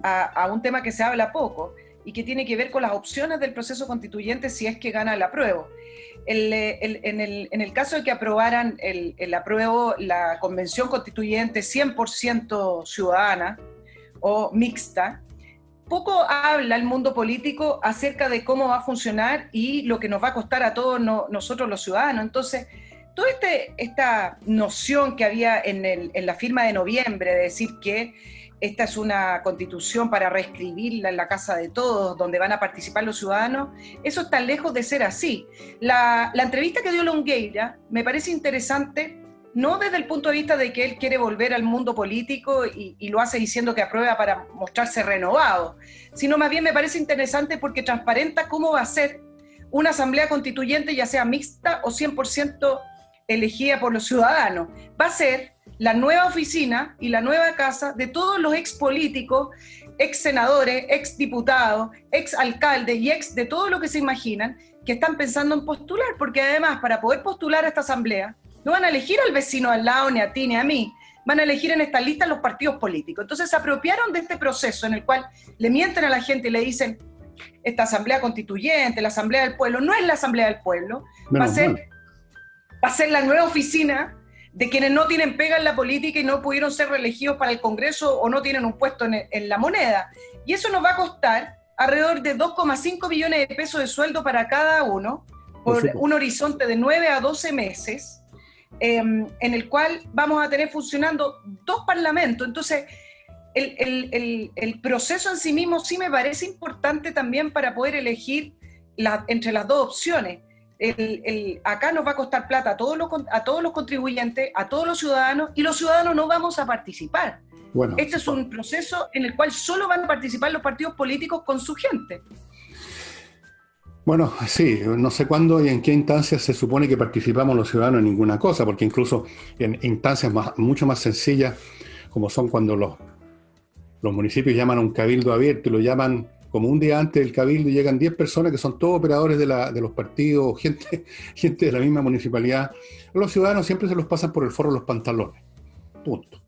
a un tema que se habla poco y que tiene que ver con las opciones del proceso constituyente si es que gana el apruebo. En el caso de que aprobaran el apruebo, la convención constituyente 100% ciudadana o mixta, poco habla el mundo político acerca de cómo va a funcionar y lo que nos va a costar a todos nosotros los ciudadanos. Entonces, toda esta noción que había en la firma de noviembre de decir que esta es una constitución para reescribirla en la casa de todos, donde van a participar los ciudadanos, eso está lejos de ser así. La entrevista que dio Longueira me parece interesante, no desde el punto de vista de que él quiere volver al mundo político y lo hace diciendo que aprueba para mostrarse renovado, sino más bien me parece interesante porque transparenta cómo va a ser una asamblea constituyente, ya sea mixta o 100% elegida por los ciudadanos. Va a ser la nueva oficina y la nueva casa de todos los ex políticos, ex senadores, ex diputados, ex alcaldes y ex de todo lo que se imaginan que están pensando en postular, porque además para poder postular a esta asamblea no van a elegir al vecino al lado, ni a ti, ni a mí, van a elegir en esta lista los partidos políticos. Entonces se apropiaron de este proceso en el cual le mienten a la gente y le dicen esta asamblea constituyente, la asamblea del pueblo, no es la asamblea del pueblo, va a ser la nueva oficina de quienes no tienen pega en la política y no pudieron ser reelegidos para el Congreso o no tienen un puesto en la moneda. Y eso nos va a costar alrededor de 2,5 billones de pesos de sueldo para cada uno, por un horizonte de 9 a 12 meses, en el cual vamos a tener funcionando 2 parlamentos. Entonces, el proceso en sí mismo sí me parece importante también para poder elegir entre las dos opciones. Acá nos va a costar plata a todos los contribuyentes, a todos los ciudadanos, y los ciudadanos no vamos a participar. Bueno, este es un proceso en el cual solo van a participar los partidos políticos con su gente. Bueno, sí, no sé cuándo y en qué instancias se supone que participamos los ciudadanos en ninguna cosa, porque incluso en instancias mucho más sencillas, como son cuando los municipios llaman a un cabildo abierto y lo llaman como un día antes del cabildo y llegan 10 personas que son todos operadores de los partidos, gente de la misma municipalidad, los ciudadanos siempre se los pasan por el forro de los pantalones. Punto.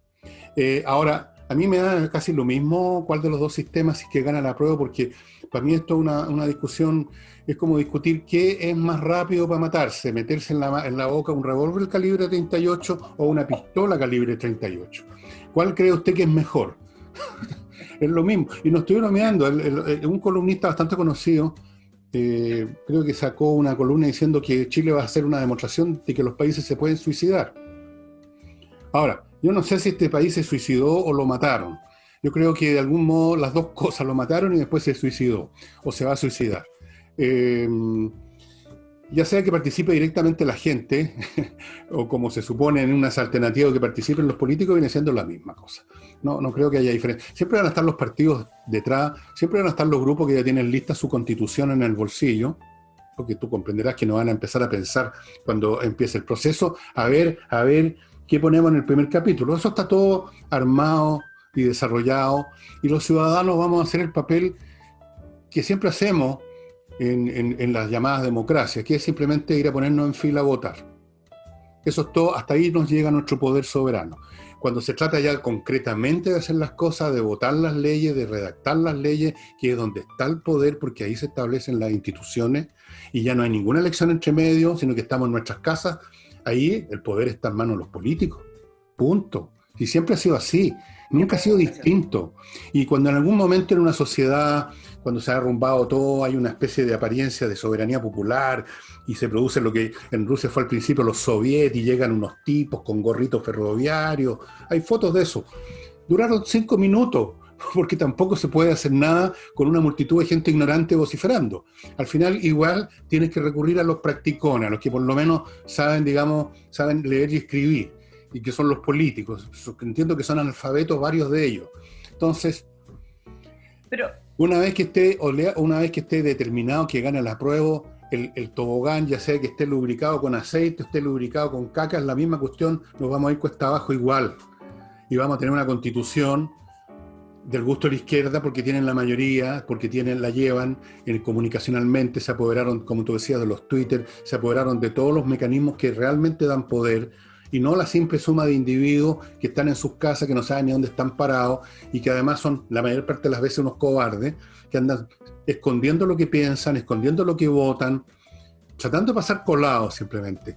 Ahora, a mí me da casi lo mismo cuál de los dos sistemas es que gana la prueba, porque para mí esto es una discusión, es como discutir qué es más rápido para matarse, meterse en la boca un revólver calibre 38 o una pistola calibre 38. ¿Cuál cree usted que es mejor? Es lo mismo. Y nos estuvieron mirando, un columnista bastante conocido, creo que sacó una columna diciendo que Chile va a hacer una demostración de que los países se pueden suicidar. Ahora, yo no sé si este país se suicidó o lo mataron. Yo creo que de algún modo las dos cosas, lo mataron y después se suicidó, o se va a suicidar. Ya sea que participe directamente la gente, o como se supone en unas alternativas que participen los políticos, viene siendo la misma cosa. No creo que haya diferencia. Siempre van a estar los partidos detrás, siempre van a estar los grupos que ya tienen lista su constitución en el bolsillo, porque tú comprenderás que no van a empezar a pensar cuando empiece el proceso, a ver qué ponemos en el primer capítulo. Eso está todo armado y desarrollado, y los ciudadanos vamos a hacer el papel que siempre hacemos en las llamadas democracias, que es simplemente ir a ponernos en fila a votar. Eso es todo, hasta ahí nos llega nuestro poder soberano. Cuando se trata ya concretamente de hacer las cosas, de votar las leyes, de redactar las leyes, que es donde está el poder, porque ahí se establecen las instituciones, y ya no hay ninguna elección entre medio, sino que estamos en nuestras casas, ahí el poder está en manos de los políticos. Punto. Y siempre ha sido así, nunca ha sido distinto. Y cuando en algún momento en una sociedad, cuando se ha derrumbado todo, hay una especie de apariencia de soberanía popular y se produce lo que en Rusia fue al principio los soviets y llegan unos tipos con gorritos ferroviarios. Hay fotos de eso. Duraron 5 minutos, porque tampoco se puede hacer nada con una multitud de gente ignorante vociferando. Al final igual tienes que recurrir a los practicones, a los que por lo menos saben leer y escribir, y que son los políticos. Entiendo que son analfabetos varios de ellos. Entonces, pero una vez que esté determinado que gane la prueba, el tobogán, ya sea que esté lubricado con aceite, esté lubricado con caca, es la misma cuestión, nos vamos a ir cuesta abajo igual. Y vamos a tener una constitución del gusto de la izquierda porque tienen la mayoría, porque la llevan comunicacionalmente, se apoderaron, como tú decías, de los Twitter, se apoderaron de todos los mecanismos que realmente dan poder, y no la simple suma de individuos que están en sus casas, que no saben ni dónde están parados, y que además son la mayor parte de las veces unos cobardes, que andan escondiendo lo que piensan, escondiendo lo que votan, tratando de pasar colados simplemente.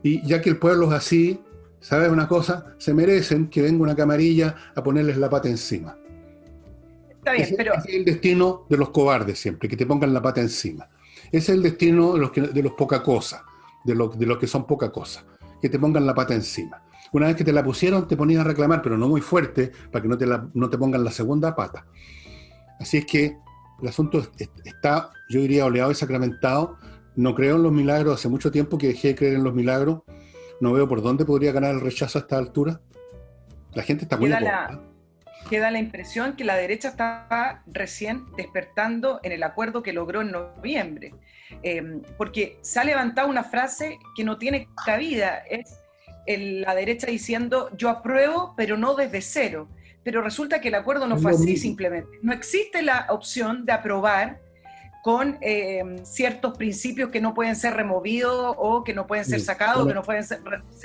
Y ya que el pueblo es así, ¿sabes una cosa? Se merecen que venga una camarilla a ponerles la pata encima. Está bien, pero Ese es el destino de los cobardes siempre, que te pongan la pata encima. Ese es el destino de los poca cosa, de los que son poca cosa, que te pongan la pata encima. Una vez que te la pusieron, te ponías a reclamar, pero no muy fuerte, para que no te pongan la segunda pata. Así es que el asunto está, yo diría, oleado y sacramentado. No creo en los milagros, hace mucho tiempo que dejé de creer en los milagros. No veo por dónde podría ganar el rechazo a esta altura. La gente está muy acuerda. Queda la impresión que la derecha está recién despertando en el acuerdo que logró en noviembre. Porque se ha levantado una frase que no tiene cabida, es la derecha diciendo yo apruebo, pero no desde cero. Pero resulta que el acuerdo no fue así simplemente. No existe la opción de aprobar con ciertos principios que no pueden ser removidos o que no pueden ser sacados, que no pueden ser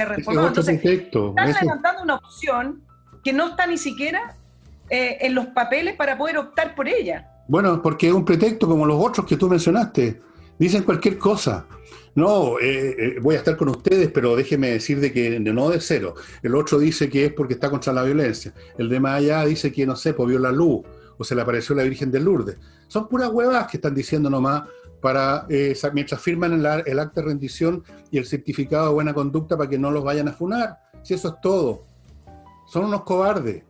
reformados. Entonces, están levantando una opción que no está ni siquiera en los papeles para poder optar por ella. Bueno, porque es un pretexto como los otros que tú mencionaste. Dicen cualquier cosa. No, voy a estar con ustedes, pero déjeme decir de que no de cero. El otro dice que es porque está contra la violencia. El de más allá dice que, no sé, pues vio la luz o se le apareció la Virgen de Lourdes. Son puras huevas que están diciendo nomás para mientras firman el acta de rendición y el certificado de buena conducta para que no los vayan a funar. Si eso es todo. Son unos cobardes.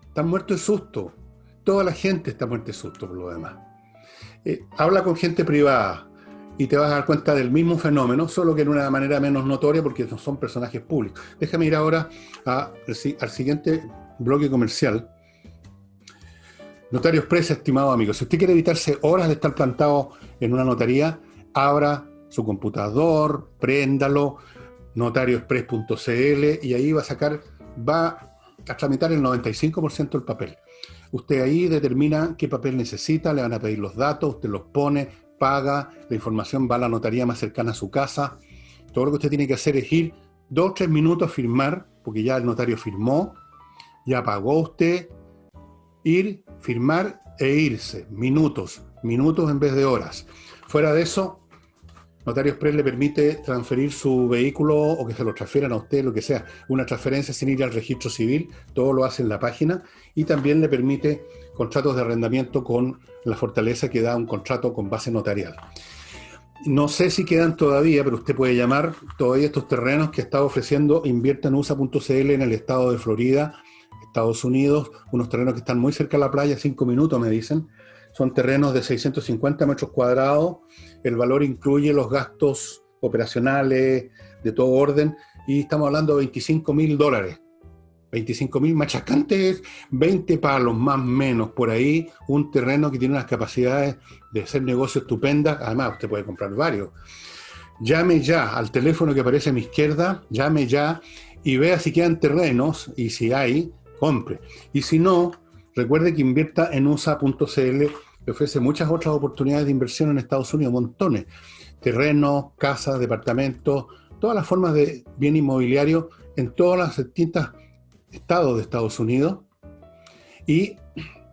Están muertos de susto. Toda la gente está muerta de susto por lo demás. Habla con gente privada y te vas a dar cuenta del mismo fenómeno, solo que en una manera menos notoria porque no son personajes públicos. Déjame ir ahora al siguiente bloque comercial. Notario Express, estimado amigo, si usted quiere evitarse horas de estar plantado en una notaría, abra su computador, préndalo, notarioexpress.cl, y ahí va a tramitar el 95% del papel. Usted ahí determina qué papel necesita, le van a pedir los datos, usted los pone, paga, la información va a la notaría más cercana a su casa. Todo lo que usted tiene que hacer es ir 2 o 3 minutos a firmar, porque ya el notario firmó, ya pagó usted, ir, firmar e irse. Minutos en vez de horas. Fuera de eso, Notario Express le permite transferir su vehículo o que se lo transfieran a usted, lo que sea. Una transferencia sin ir al registro civil, todo lo hace en la página, y también le permite contratos de arrendamiento con la fortaleza que da un contrato con base notarial. No sé si quedan todavía, pero usted puede llamar todavía estos terrenos que está ofreciendo inviertanusa.cl en el estado de Florida, Estados Unidos, unos terrenos que están muy cerca de la playa, 5 minutos me dicen. Son terrenos de 650 metros cuadrados, el valor incluye los gastos operacionales de todo orden, y estamos hablando de $25.000. 25.000 machacantes, 20 palos más o menos por ahí, un terreno que tiene unas capacidades de hacer negocios estupendas. Además, usted puede comprar varios. Llame ya al teléfono que aparece a mi izquierda, llame ya y vea si quedan terrenos, y si hay, compre. Y si no, recuerde que invierta en USA.cl, que ofrece muchas otras oportunidades de inversión en Estados Unidos, montones. Terrenos, casas, departamentos, todas las formas de bien inmobiliario en todas las distintas estados de Estados Unidos, y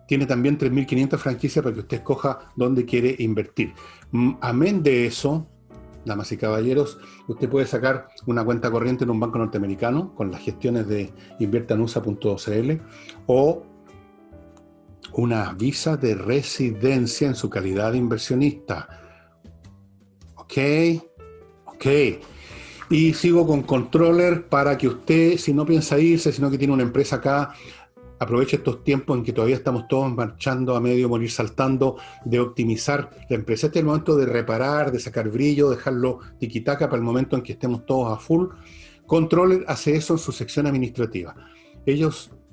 tiene también 3.500 franquicias para que usted escoja dónde quiere invertir. Amén de eso, damas y caballeros, usted puede sacar una cuenta corriente en un banco norteamericano con las gestiones de inviertanusa.cl o una visa de residencia en su calidad de inversionista. Ok. Y sigo con Controller para que usted, si no piensa irse, sino que tiene una empresa acá, aproveche estos tiempos en que todavía estamos todos marchando a medio morir saltando, de optimizar la empresa. Este es el momento de reparar, de sacar brillo, dejarlo tiquitaca para el momento en que estemos todos a full. Controller hace eso en su sección administrativa.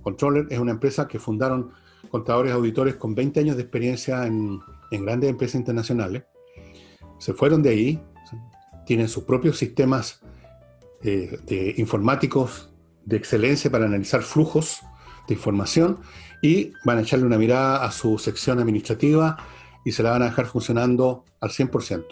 Controller es una empresa que fundaron contadores auditores con 20 años de experiencia en grandes empresas internacionales. Se fueron de ahí, tienen sus propios sistemas de informáticos de excelencia para analizar flujos de información, y van a echarle una mirada a su sección administrativa y se la van a dejar funcionando al 100%.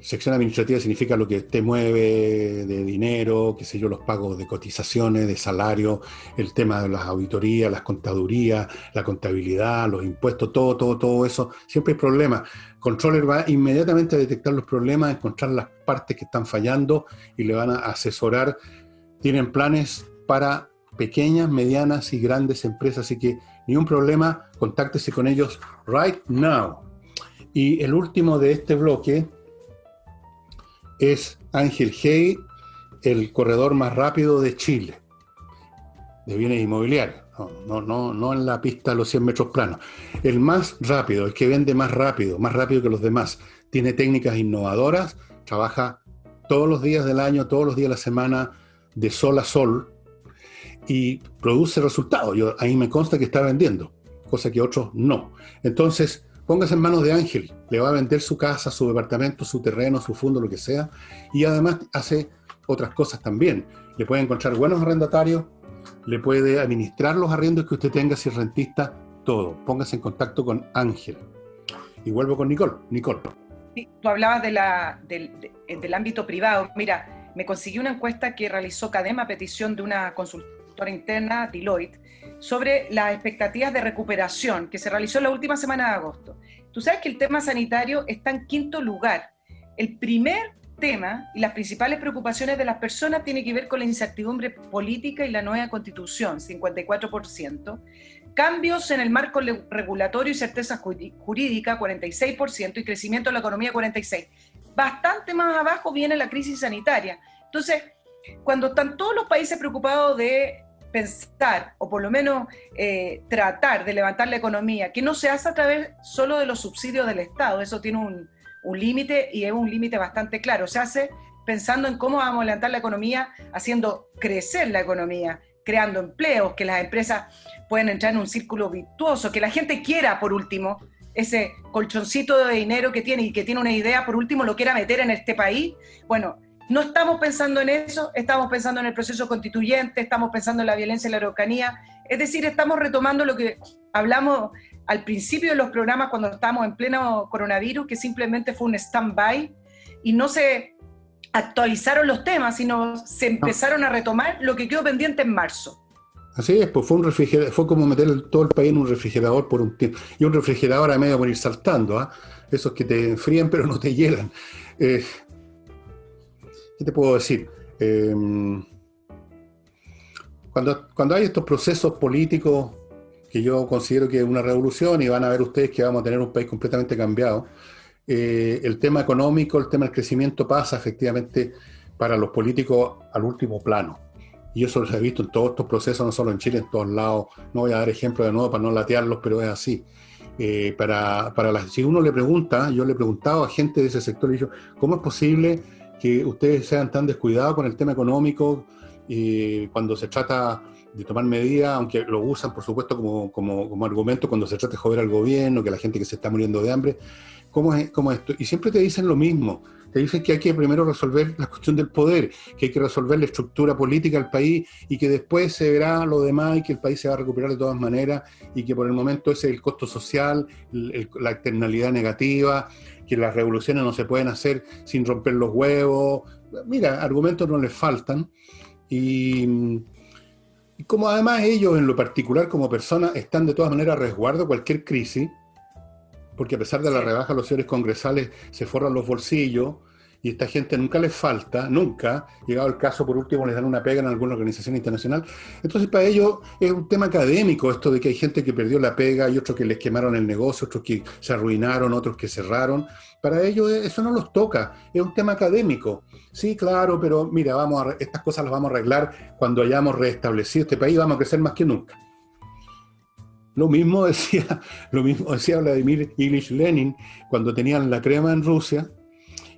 Sección administrativa significa lo que usted mueve de dinero, qué sé yo, los pagos de cotizaciones, de salario, el tema de las auditorías, las contadurías, la contabilidad, los impuestos, todo eso. Siempre hay problemas. Controller va inmediatamente a detectar los problemas, a encontrar las partes que están fallando y le van a asesorar. Tienen planes para pequeñas, medianas y grandes empresas, así que ni un problema, contáctese con ellos right now. Y el último de este bloque es Ángel Hey, el corredor más rápido de Chile, de bienes inmobiliarios. No en la pista de los 100 metros planos. El más rápido, el que vende más rápido que los demás. Tiene técnicas innovadoras, trabaja todos los días del año, todos los días de la semana, de sol a sol, y produce resultados. Ahí me consta que está vendiendo, cosa que otros no. Entonces, póngase en manos de Ángel, le va a vender su casa, su departamento, su terreno, su fondo, lo que sea, y además hace otras cosas también. Le puede encontrar buenos arrendatarios, le puede administrar los arriendos que usted tenga si es rentista, todo. Póngase en contacto con Ángel. Y vuelvo con Nicole. Sí, tú hablabas del ámbito privado. Mira, me conseguí una encuesta que realizó Cadema a petición de una consultora interna, Deloitte, sobre las expectativas de recuperación que se realizó en la última semana de agosto. Tú sabes que el tema sanitario está en quinto lugar. El primer tema y las principales preocupaciones de las personas tienen que ver con la incertidumbre política y la nueva constitución, 54%. Cambios en el marco regulatorio y certeza jurídica, 46%, y crecimiento de la economía, 46%. Bastante más abajo viene la crisis sanitaria. Entonces, cuando están todos los países preocupados de pensar, o por lo menos tratar de levantar la economía, que no se hace a través solo de los subsidios del Estado, eso tiene un límite y es un límite bastante claro, se hace pensando en cómo vamos a levantar la economía, haciendo crecer la economía, creando empleos, que las empresas puedan entrar en un círculo virtuoso, que la gente quiera, por último, ese colchoncito de dinero que tiene y que tiene una idea, por último, lo quiera meter en este país. Bueno, no estamos pensando en eso, estamos pensando en el proceso constituyente, estamos pensando en la violencia en la Araucanía, es decir, estamos retomando lo que hablamos al principio de los programas cuando estábamos en pleno coronavirus, que simplemente fue un stand-by y no se actualizaron los temas, sino se empezaron a retomar lo que quedó pendiente en marzo. Así es, pues fue como meter todo el país en un refrigerador por un tiempo. Y un refrigerador a medio morir saltando, ¿ah? Esos que te enfrían pero no te hielan. ¿Qué te puedo decir? Cuando hay estos procesos políticos, que yo considero que es una revolución, y van a ver ustedes que vamos a tener un país completamente cambiado, el tema económico, el tema del crecimiento pasa efectivamente para los políticos al último plano. Y eso se ha visto en todos estos procesos, no solo en Chile, en todos lados. No voy a dar ejemplos de nuevo para no latearlos, pero es así. Si uno le pregunta, yo le he preguntado a gente de ese sector, y digo, ¿cómo es posible que ustedes sean tan descuidados con el tema económico cuando se trata de tomar medidas, aunque lo usan, por supuesto, como argumento cuando se trata de joder al gobierno, que la gente que se está muriendo de hambre? ¿Cómo es esto? Y siempre te dicen lo mismo. Te dicen que hay que primero resolver la cuestión del poder, que hay que resolver la estructura política del país y que después se verá lo demás y que el país se va a recuperar de todas maneras y que por el momento ese es el costo social, la externalidad negativa, que las revoluciones no se pueden hacer sin romper los huevos. Mira, argumentos no les faltan. Y como además ellos en lo particular como personas están de todas maneras a resguardo de cualquier crisis, porque a pesar de la rebaja los señores congresales se forran los bolsillos y esta gente nunca les falta, nunca, llegado el caso por último les dan una pega en alguna organización internacional. Entonces para ellos es un tema académico esto de que hay gente que perdió la pega y otros que les quemaron el negocio, otros que se arruinaron, otros que cerraron. Para ellos eso no los toca, es un tema académico. Sí, claro, pero mira, estas cosas las vamos a arreglar cuando hayamos restablecido este país, vamos a crecer más que nunca. Lo mismo decía Vladimir Ilich Lenin cuando tenían la crema en Rusia,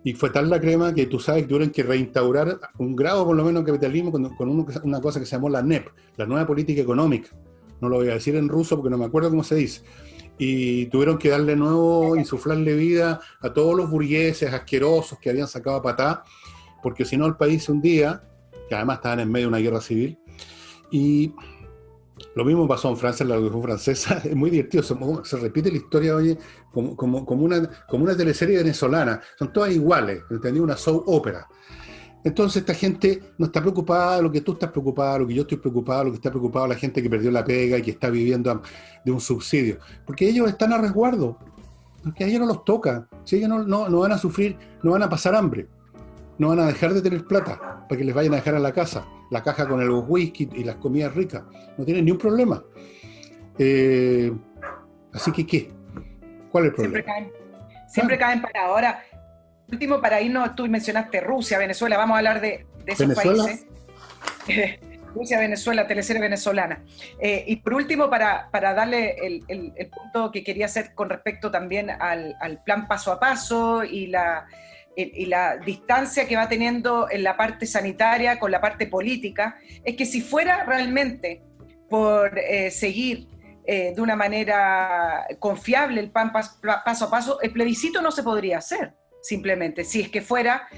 y fue tal la crema que tú sabes que tuvieron que reinstaurar un grado por lo menos de capitalismo con una cosa que se llamó la NEP, la nueva política económica. No lo voy a decir en ruso porque no me acuerdo cómo se dice. Y tuvieron que darle nuevo, insuflarle vida a todos los burgueses asquerosos que habían sacado a patá, porque si no el país se hundía, que además estaban en medio de una guerra civil. Y lo mismo pasó en Francia, en la Revolución Francesa. Es muy divertido, se repite la historia, oye, como una teleserie venezolana. Son todas iguales, ¿entendí? Una soap opera. Entonces esta gente no está preocupada de lo que tú estás preocupado, lo que yo estoy preocupado, lo que está preocupado la gente que perdió la pega y que está viviendo de un subsidio. Porque ellos están a resguardo, porque a ellos no los toca. Si ellos no van a sufrir, no van a pasar hambre. No van a dejar de tener plata para que les vayan a dejar a la casa, la caja con el whisky y las comidas ricas. No tienen ni un problema. Así que, ¿qué? ¿Cuál es el problema? Siempre caen para ahora. Último, para irnos, tú mencionaste Rusia, Venezuela, vamos a hablar de esos países. Rusia, Venezuela, teleserie venezolana. Y por último, para darle el punto que quería hacer con respecto también al plan paso a paso y la distancia que va teniendo en la parte sanitaria con la parte política, es que si fuera realmente por seguir de una manera confiable el plan paso a paso, el plebiscito no se podría hacer, simplemente, si es que fuera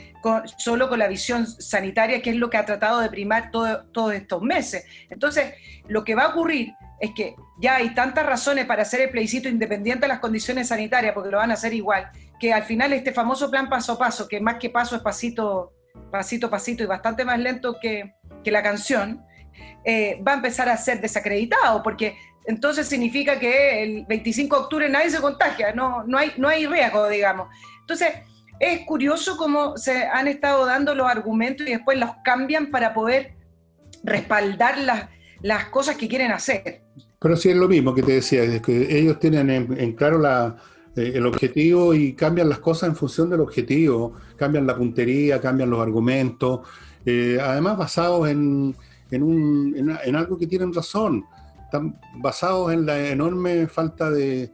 solo con la visión sanitaria, que es lo que ha tratado de primar todos estos meses. Entonces, lo que va a ocurrir es que ya hay tantas razones para hacer el plebiscito independiente de las condiciones sanitarias, porque lo van a hacer igual, que al final este famoso plan paso a paso, que más que paso es pasito, pasito, pasito y bastante más lento que la canción, va a empezar a ser desacreditado, porque entonces significa que el 25 de octubre nadie se contagia, no hay riesgo, digamos. Entonces, es curioso cómo se han estado dando los argumentos y después los cambian para poder respaldar las cosas que quieren hacer. Pero sí es lo mismo que te decía, es que ellos tienen en claro el objetivo y cambian las cosas en función del objetivo, cambian la puntería, cambian los argumentos, además basados en en algo que tienen razón. Están basados en la enorme falta de,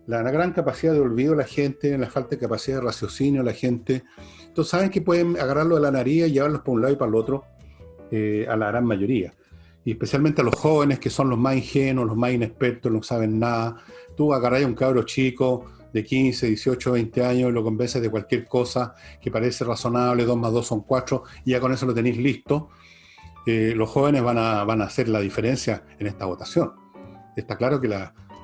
la gran capacidad de olvido de la gente, en la falta de capacidad de raciocinio de la gente. Entonces saben que pueden agarrarlo de la nariz y llevarlos para un lado y para el otro, a la gran mayoría. Y especialmente a los jóvenes, que son los más ingenuos, los más inexpertos, no saben nada. Tú agarrás a un cabro chico de 15, 18, 20 años y lo convences de cualquier cosa que parece razonable, 2 más 2 son 4, y ya con eso lo tenéis listo. Los jóvenes van a hacer la diferencia en esta votación. Está claro que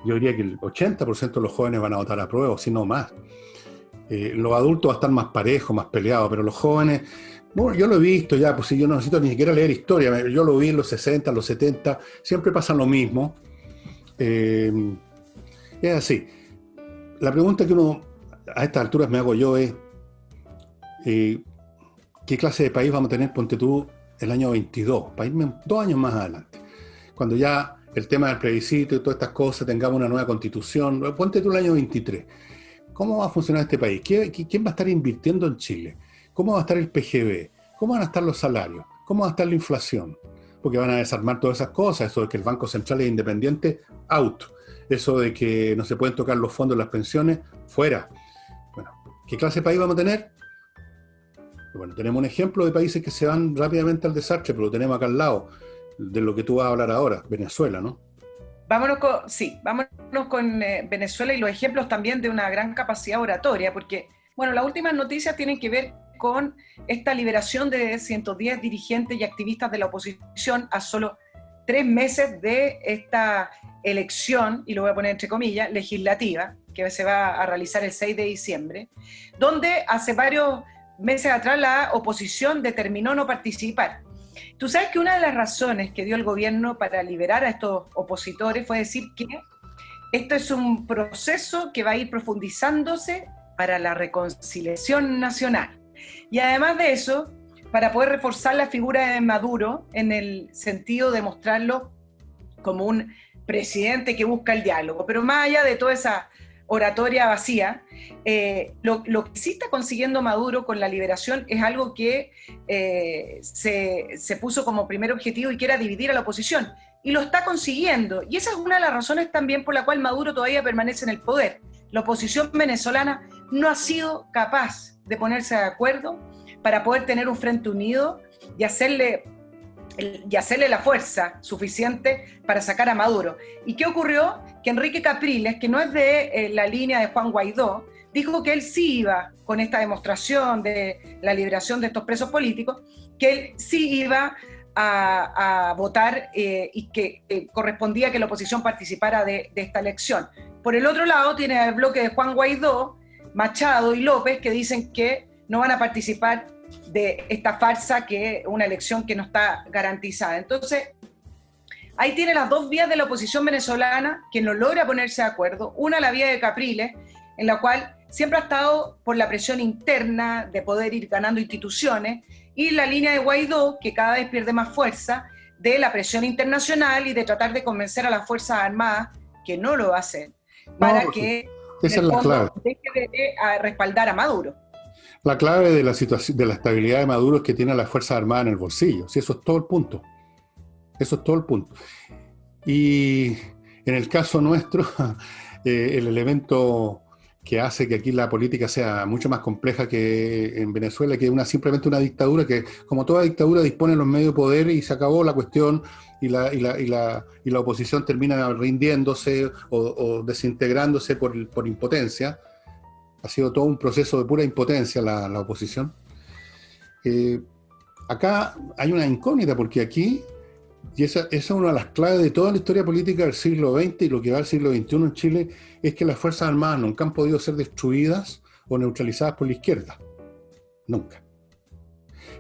yo diría que el 80% de los jóvenes van a votar a prueba, si no más. Los adultos van a estar más parejos, más peleados, pero los jóvenes, bueno, yo lo he visto ya, pues si yo no necesito ni siquiera leer historia, yo lo vi en los 60, los 70, siempre pasa lo mismo. Es así. La pregunta que uno a estas alturas me hago yo es, ¿qué clase de país vamos a tener, ponte tú, el año 22? Para irme 2 años más adelante. Cuando ya el tema del plebiscito y todas estas cosas, tengamos una nueva constitución, ponte tú el año 23. ¿Cómo va a funcionar este país? ¿Quién va a estar invirtiendo en Chile? ¿Cómo va a estar el PGB? ¿Cómo van a estar los salarios? ¿Cómo va a estar la inflación? Porque van a desarmar todas esas cosas, eso de que el Banco Central es independiente, out. Eso de que no se pueden tocar los fondos de las pensiones, fuera. Bueno, ¿qué clase de país vamos a tener? Bueno, tenemos un ejemplo de países que se van rápidamente al desastre, pero lo tenemos acá al lado, de lo que tú vas a hablar ahora, Venezuela, ¿no? Vámonos con Venezuela y los ejemplos también de una gran capacidad oratoria, porque, bueno, las últimas noticias tienen que ver con esta liberación de 110 dirigentes y activistas de la oposición a solo 3 meses de esta elección, y lo voy a poner entre comillas, legislativa, que se va a realizar el 6 de diciembre, donde hace varios meses atrás la oposición determinó no participar. Tú sabes que una de las razones que dio el gobierno para liberar a estos opositores fue decir que esto es un proceso que va a ir profundizándose para la reconciliación nacional. Y además de eso, para poder reforzar la figura de Maduro en el sentido de mostrarlo como un presidente que busca el diálogo. Pero más allá de toda esa oratoria vacía, lo que sí está consiguiendo Maduro con la liberación es algo que se puso como primer objetivo, y que era dividir a la oposición, y lo está consiguiendo, y esa es una de las razones también por la cual Maduro todavía permanece en el poder. La oposición venezolana no ha sido capaz de ponerse de acuerdo para poder tener un frente unido y hacerle la fuerza suficiente para sacar a Maduro. ¿Y qué ocurrió? Que Enrique Capriles, que no es de la línea de Juan Guaidó, dijo que él sí iba, con esta demostración de la liberación de estos presos políticos, que él sí iba a votar y que correspondía que la oposición participara de esta elección. Por el otro lado, tiene el bloque de Juan Guaidó, Machado y López, que dicen que no van a participar de esta farsa, que es una elección que no está garantizada. Entonces, ahí tiene las dos vías de la oposición venezolana que no logra ponerse de acuerdo. Una, la vía de Capriles, en la cual siempre ha estado por la presión interna de poder ir ganando instituciones, y la línea de Guaidó, que cada vez pierde más fuerza, de la presión internacional y de tratar de convencer a las Fuerzas Armadas, que no lo hacen, para que esa es la clave. Deje de respaldar a Maduro. La clave de la situación, de la estabilidad de Maduro, es que tiene a las Fuerzas Armadas en el bolsillo. Sí, eso es todo el punto. Eso es todo el punto. Y en el caso nuestro, el elemento que hace que aquí la política sea mucho más compleja que en Venezuela, que es simplemente una dictadura que, como toda dictadura, dispone de los medios de poder y se acabó la cuestión, y la oposición termina rindiéndose o desintegrándose por impotencia. Ha sido todo un proceso de pura impotencia la oposición. Acá hay una incógnita, porque aquí, y esa es una de las claves de toda la historia política del siglo XX y lo que va al siglo XXI en Chile, es que las Fuerzas Armadas nunca han podido ser destruidas o neutralizadas por la izquierda. Nunca.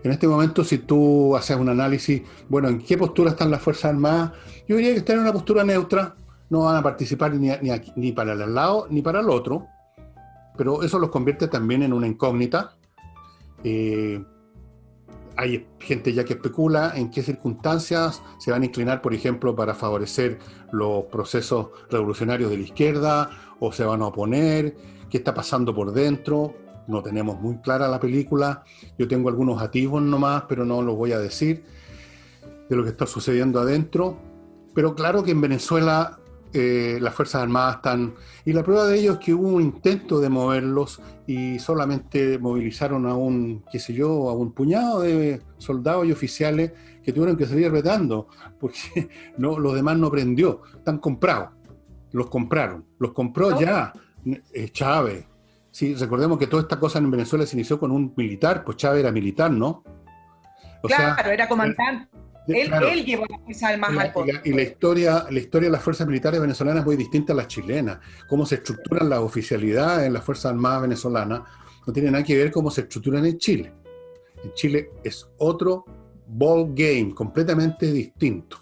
En este momento, si tú haces un análisis, bueno, ¿en qué postura están las Fuerzas Armadas? Yo diría que están en una postura neutra, no van a participar ni para el lado ni para el otro, pero eso los convierte también en una incógnita. Hay gente ya que especula en qué circunstancias se van a inclinar, por ejemplo, para favorecer los procesos revolucionarios de la izquierda, o se van a oponer, qué está pasando por dentro. No tenemos muy clara la película. Yo tengo algunos atisbos nomás, pero no los voy a decir. de lo que está sucediendo adentro, pero claro que en Venezuela las Fuerzas Armadas están, y la prueba de ello es que hubo un intento de moverlos y solamente movilizaron a un, qué sé yo, a un puñado de soldados y oficiales que tuvieron que salir retando, porque no, los demás no prendió, están comprados, los compraron, los compró ya Chávez. Sí, recordemos que toda esta cosa en Venezuela se inició con un militar, pues Chávez era militar, ¿no? O claro, sea, era comandante. claro, Él llevó las Fuerzas Armadas al poder. y la historia de las fuerzas militares venezolanas es muy distinta a las chilenas. Cómo se estructuran las oficialidades en las Fuerzas Armadas venezolanas no tiene nada que ver cómo se estructuran en Chile. En Chile es otro ball game, completamente distinto.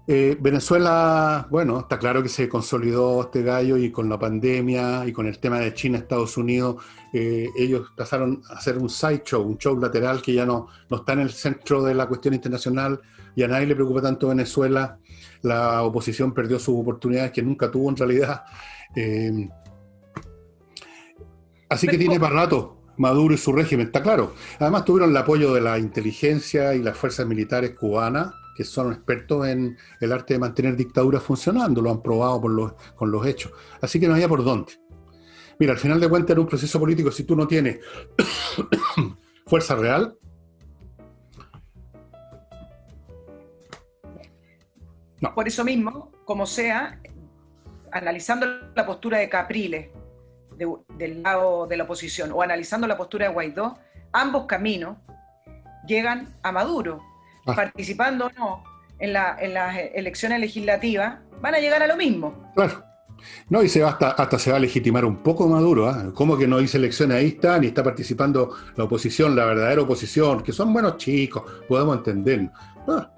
Venezuela, bueno, está claro que se consolidó este gallo y con la pandemia y con el tema de China, Estados Unidos, ellos pasaron a hacer un sideshow, un show lateral que ya no está en el centro de la cuestión internacional y a nadie le preocupa tanto Venezuela. La oposición perdió sus oportunidades que nunca tuvo en realidad. Así que tiene para rato Maduro y su régimen, está claro. Además tuvieron el apoyo de la inteligencia y las fuerzas militares cubanas, que son expertos en el arte de mantener dictaduras funcionando, lo han probado con los hechos. Así que no había por dónde. Mira, al final de cuentas, en un proceso político, si tú no tienes fuerza real, no. Por eso mismo, como sea, analizando la postura de Capriles del lado de la oposición o analizando la postura de Guaidó, ambos caminos llegan a Maduro. Participando o no en las elecciones legislativas, van a llegar a lo mismo. Claro. No, y hasta se va a legitimar un poco Maduro, ¿eh? ¿Cómo que no hice elecciones? Ahí está, ni está participando la oposición, la verdadera oposición, que son buenos chicos, podemos entendernos.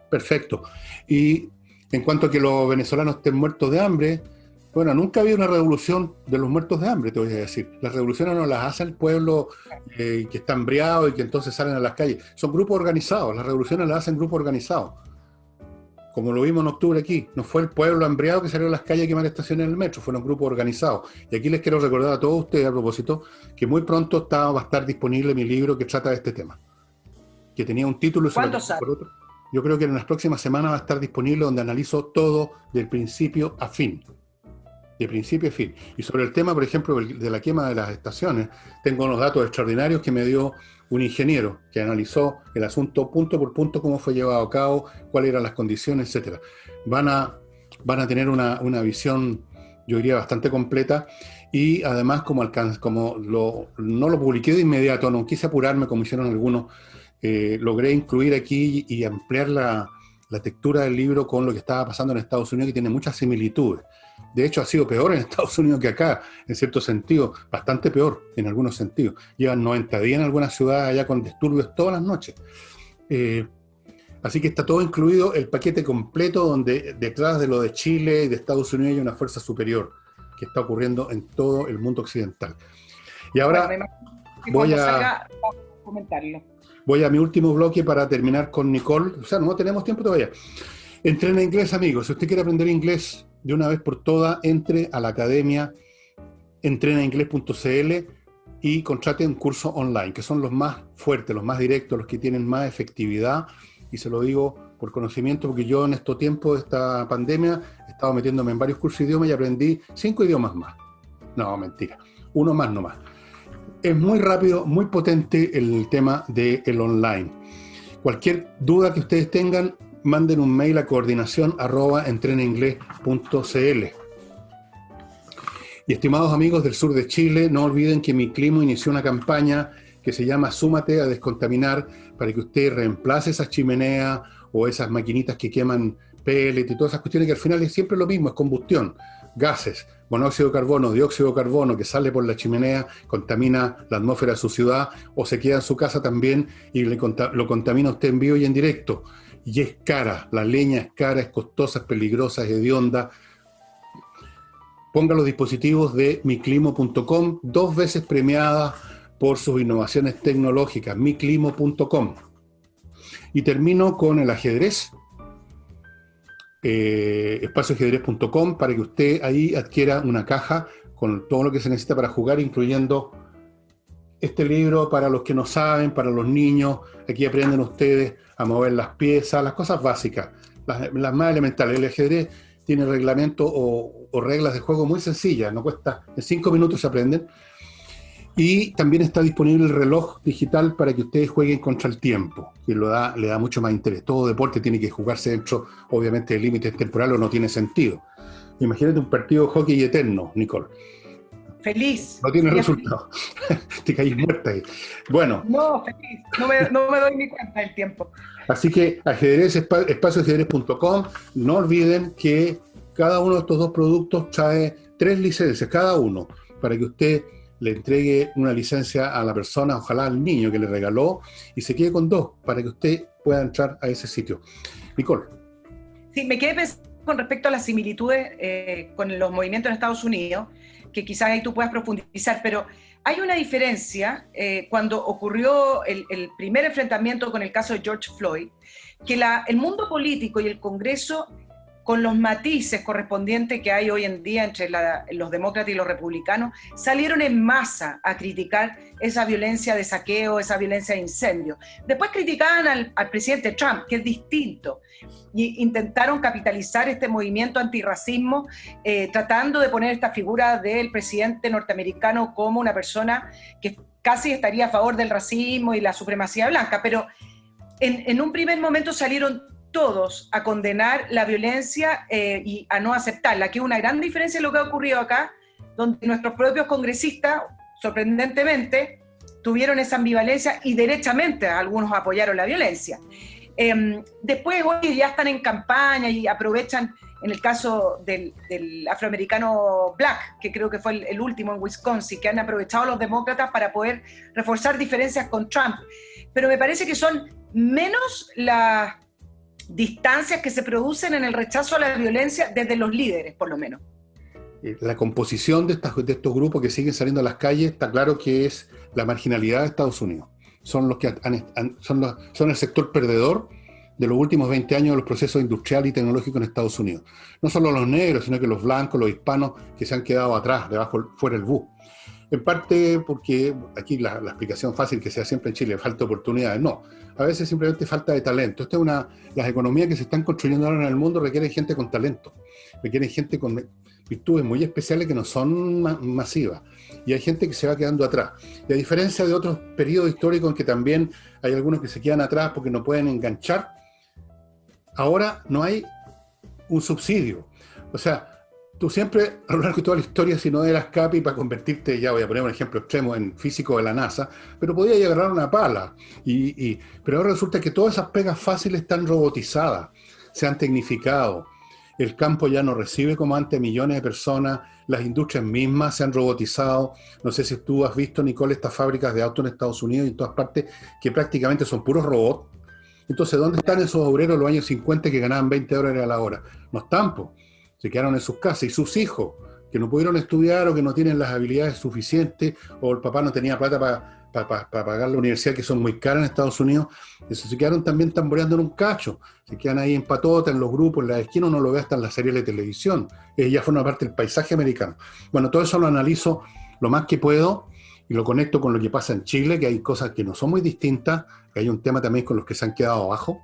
Perfecto. Y en cuanto a que los venezolanos estén muertos de hambre, bueno, nunca había una revolución de los muertos de hambre, te voy a decir. Las revoluciones no las hace el pueblo que está hambriado y que entonces salen a las calles. Son grupos organizados, las revoluciones las hacen grupos organizados. Como lo vimos en octubre aquí, no fue el pueblo hambriado que salió a las calles a quemar estaciones del metro, fueron grupos organizados. Y aquí les quiero recordar a todos ustedes, a propósito, que muy pronto va a estar disponible mi libro que trata de este tema. Que tenía un título... ¿Cuándo sale? Por otro. Yo creo que en las próximas semanas va a estar disponible, donde analizo todo del principio a fin. De principio a fin. Y sobre el tema, por ejemplo, de la quema de las estaciones, tengo unos datos extraordinarios que me dio un ingeniero que analizó el asunto punto por punto, cómo fue llevado a cabo, cuáles eran las condiciones, etc. Van a tener una visión, yo diría, bastante completa, y además, no lo publiqué de inmediato, no quise apurarme como hicieron algunos, logré incluir aquí y ampliar la textura del libro con lo que estaba pasando en Estados Unidos, que tiene muchas similitudes. De hecho, ha sido peor en Estados Unidos que acá, en cierto sentido, bastante peor en algunos sentidos. Llevan 90 días en algunas ciudades allá con disturbios todas las noches. Así que está todo incluido, el paquete completo, donde detrás de lo de Chile y de Estados Unidos hay una fuerza superior que está ocurriendo en todo el mundo occidental. Y ahora voy a mi último bloque para terminar con Nicole. O sea, no tenemos tiempo todavía. Entrena inglés, amigos. Si usted quiere aprender inglés de una vez por todas, entre a la academia entrenainglés.cl y contrate un curso online, que son los más fuertes, los más directos, los que tienen más efectividad. Y se lo digo por conocimiento, porque yo en estos tiempos de esta pandemia he estado metiéndome en varios cursos de idiomas y aprendí 5 idiomas más. No, mentira. Uno más nomás. Es muy rápido, muy potente el tema del online. Cualquier duda que ustedes tengan, manden un mail a coordinación@entrenainglés.cl. Y estimados amigos del sur de Chile, no olviden que Mi Climo inició una campaña que se llama Súmate a Descontaminar, para que usted reemplace esas chimeneas o esas maquinitas que queman pellet y todas esas cuestiones, que al final es siempre lo mismo, es combustión, gases, monóxido de carbono, dióxido de carbono que sale por la chimenea, contamina la atmósfera de su ciudad o se queda en su casa también y lo contamina usted en vivo y en directo. Y es cara, la leña es cara, es costosa, es peligrosa, es hedionda. Ponga los dispositivos de miclimo.com, 2 veces premiada por sus innovaciones tecnológicas, miclimo.com. Y termino con el ajedrez, espacioajedrez.com, para que usted ahí adquiera una caja con todo lo que se necesita para jugar, incluyendo este libro para los que no saben, para los niños. Aquí aprenden ustedes a mover las piezas, las cosas básicas, las más elementales. El ajedrez tiene reglamento o reglas de juego muy sencillas, no cuesta, en 5 minutos se aprenden. Y también está disponible el reloj digital para que ustedes jueguen contra el tiempo, que le da mucho más interés. Todo deporte tiene que jugarse dentro, obviamente, de límites temporales o no tiene sentido. Imagínate un partido de hockey eterno, Nicole. Feliz. No tiene resultado. Te caís muerta ahí. Bueno. No, feliz. No me doy ni cuenta del tiempo. Así que ajedrez, espacioajedrez.com. No olviden que cada uno de estos 2 productos trae 3 licencias, cada uno, para que usted le entregue una licencia a la persona, ojalá al niño que le regaló, y se quede con 2 para que usted pueda entrar a ese sitio. Nicole. Sí, me quedé pensando con respecto a las similitudes con los movimientos en Estados Unidos, que quizás ahí tú puedas profundizar, pero hay una diferencia cuando ocurrió el primer enfrentamiento con el caso de George Floyd, que el mundo político y el Congreso, con los matices correspondientes que hay hoy en día entre los demócratas y los republicanos, salieron en masa a criticar esa violencia de saqueo, esa violencia de incendio. Después criticaban al presidente Trump, que es distinto, y intentaron capitalizar este movimiento antirracismo, tratando de poner esta figura del presidente norteamericano como una persona que casi estaría a favor del racismo y la supremacía blanca, pero en un primer momento salieron todos a condenar la violencia y a no aceptarla, que es una gran diferencia de lo que ha ocurrido acá, donde nuestros propios congresistas, sorprendentemente, tuvieron esa ambivalencia y derechamente algunos apoyaron la violencia. Después hoy ya están en campaña y aprovechan, en el caso del afroamericano Black, que creo que fue el último en Wisconsin, que han aprovechado los demócratas para poder reforzar diferencias con Trump. Pero me parece que son menos las distancias que se producen en el rechazo a la violencia desde los líderes, por lo menos. La composición de estos grupos que siguen saliendo a las calles está claro que es la marginalidad de Estados Unidos. Son los que son el sector perdedor de los últimos 20 años de los procesos industriales y tecnológicos en Estados Unidos. No solo los negros, sino que los blancos, los hispanos, que se han quedado atrás, fuera del bus. En parte porque aquí la explicación fácil que sea siempre en Chile, falta de oportunidades. No, a veces simplemente falta de talento. Las economías que se están construyendo ahora en el mundo requieren gente con talento, requieren gente con virtudes muy especiales que no son masivas. Y hay gente que se va quedando atrás. Y a diferencia de otros periodos históricos en que también hay algunos que se quedan atrás porque no pueden enganchar, ahora no hay un subsidio. O sea, tú siempre, a lo largo de toda la historia, si no eras capi para convertirte, ya voy a poner un ejemplo extremo, en físico de la NASA, pero podías agarrar una pala. Pero ahora resulta que todas esas pegas fáciles están robotizadas, se han tecnificado. El campo ya no recibe como antes millones de personas, las industrias mismas se han robotizado. No sé si tú has visto, Nicole, estas fábricas de autos en Estados Unidos y en todas partes, que prácticamente son puros robots. Entonces, ¿dónde están esos obreros de los años 50 que ganaban $20 a la hora? No están, po. Se quedaron en sus casas, y sus hijos, que no pudieron estudiar o que no tienen las habilidades suficientes, o el papá no tenía plata para pagar la universidad, que son muy caras en Estados Unidos, se quedaron también tamboreando en un cacho, se quedan ahí en patota, en los grupos, en la esquina, uno lo ve hasta en las series de televisión, ya forma parte del paisaje americano. Bueno, todo eso lo analizo lo más que puedo, y lo conecto con lo que pasa en Chile, que hay cosas que no son muy distintas, que hay un tema también con los que se han quedado abajo.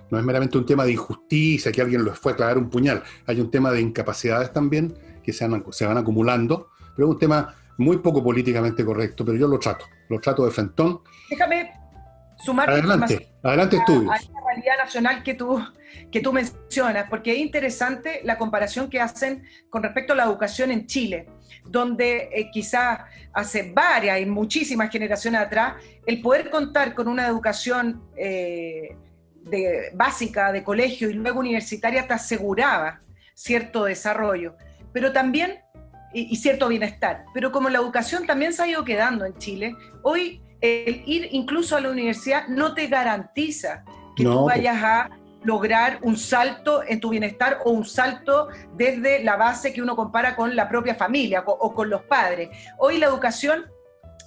No es meramente un tema de injusticia, que alguien les fue a clavar un puñal. Hay un tema de incapacidades también, que se van acumulando, pero es un tema muy poco políticamente correcto, pero yo lo trato de frentón. Déjame sumar adelante estudios. A la realidad nacional que tú mencionas, porque es interesante la comparación que hacen con respecto a la educación en Chile, donde quizás hace varias y muchísimas generaciones atrás, el poder contar con una educación básica, de colegio y luego universitaria te aseguraba cierto desarrollo, pero también y cierto bienestar. Pero como la educación también se ha ido quedando en Chile, hoy el ir incluso a la universidad no te garantiza que tú vayas a lograr un salto en tu bienestar o un salto desde la base que uno compara con la propia familia o con los padres. Hoy la educación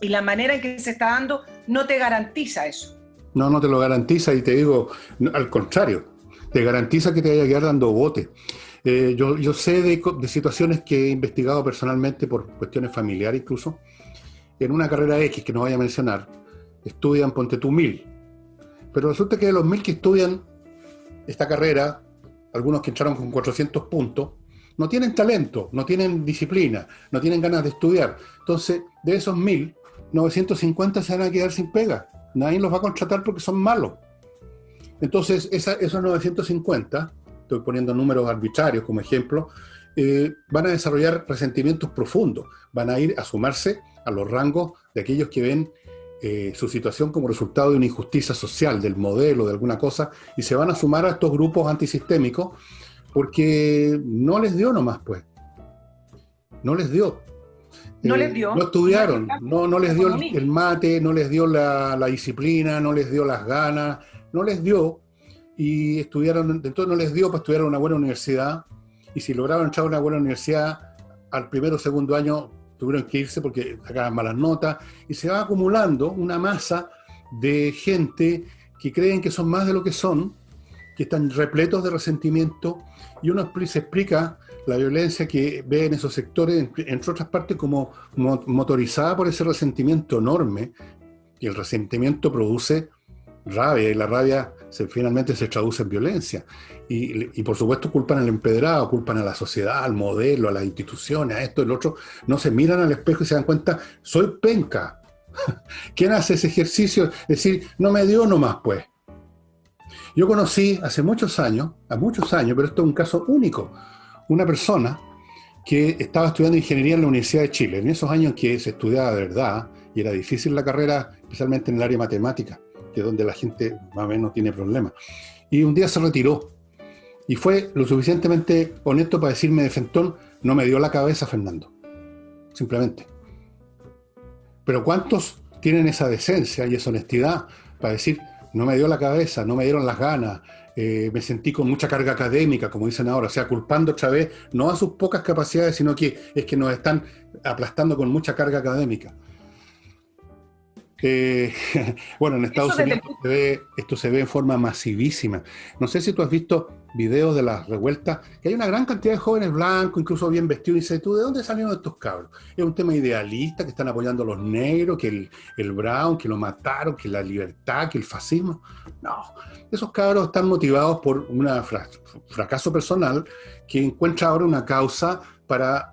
y la manera en que se está dando no te garantiza eso. No te lo garantiza, y te digo, al contrario, te garantiza que te vaya a quedar dando bote. Yo sé de situaciones que he investigado personalmente por cuestiones familiares incluso, en una carrera X que no voy a mencionar, estudian, ponte tú, 1000. Pero resulta que de los 1000 que estudian esta carrera, algunos que entraron con 400 puntos, no tienen talento, no tienen disciplina, no tienen ganas de estudiar. Entonces, de esos 1000, 950 se van a quedar sin pega. Nadie los va a contratar porque son malos. Entonces, esos 950, estoy poniendo números arbitrarios como ejemplo, van a desarrollar resentimientos profundos, van a ir a sumarse a los rangos de aquellos que ven su situación como resultado de una injusticia social, del modelo, de alguna cosa, y se van a sumar a estos grupos antisistémicos porque no les dio nomás, pues. No les dio. No les dio. No estudiaron, no les dio el mate, no les dio la disciplina, no les dio las ganas, no les dio, y estudiaron, entonces no les dio para estudiar en una buena universidad, y si lograban entrar a una buena universidad, al primero o segundo año tuvieron que irse porque sacaban malas notas, y se va acumulando una masa de gente que creen que son más de lo que son, que están repletos de resentimiento, y uno se explica la violencia que ve en esos sectores, entre otras partes, como motorizada por ese resentimiento enorme, y el resentimiento produce rabia, y la rabia finalmente se traduce en violencia. Y por supuesto culpan al empedrado, culpan a la sociedad, al modelo, a las instituciones, a esto y lo otro. No se miran al espejo y se dan cuenta, soy penca. ¿Quién hace ese ejercicio? Es decir, no me dio nomás, pues. Yo conocí hace muchos años, pero esto es un caso único, una persona que estaba estudiando ingeniería en la Universidad de Chile, en esos años que se estudiaba de verdad, y era difícil la carrera, especialmente en el área matemática, que es donde la gente más o menos tiene problemas. Y un día se retiró, y fue lo suficientemente honesto para decirme de frentón, no me dio la cabeza, Fernando, simplemente. Pero ¿cuántos tienen esa decencia y esa honestidad para decir, no me dio la cabeza, no me dieron las ganas, me sentí con mucha carga académica, como dicen ahora, o sea, culpando otra vez, no a sus pocas capacidades, sino que es que nos están aplastando con mucha carga académica? Bueno, en Estados Unidos esto se ve en forma masivísima. No sé si tú has visto videos de las revueltas, que hay una gran cantidad de jóvenes blancos, incluso bien vestidos, y dices, ¿tú de dónde salieron estos cabros? Es un tema idealista, que están apoyando a los negros, que el Brown, que lo mataron, que la libertad, que el fascismo. No, esos cabros están motivados por un fracaso personal, que encuentra ahora una causa para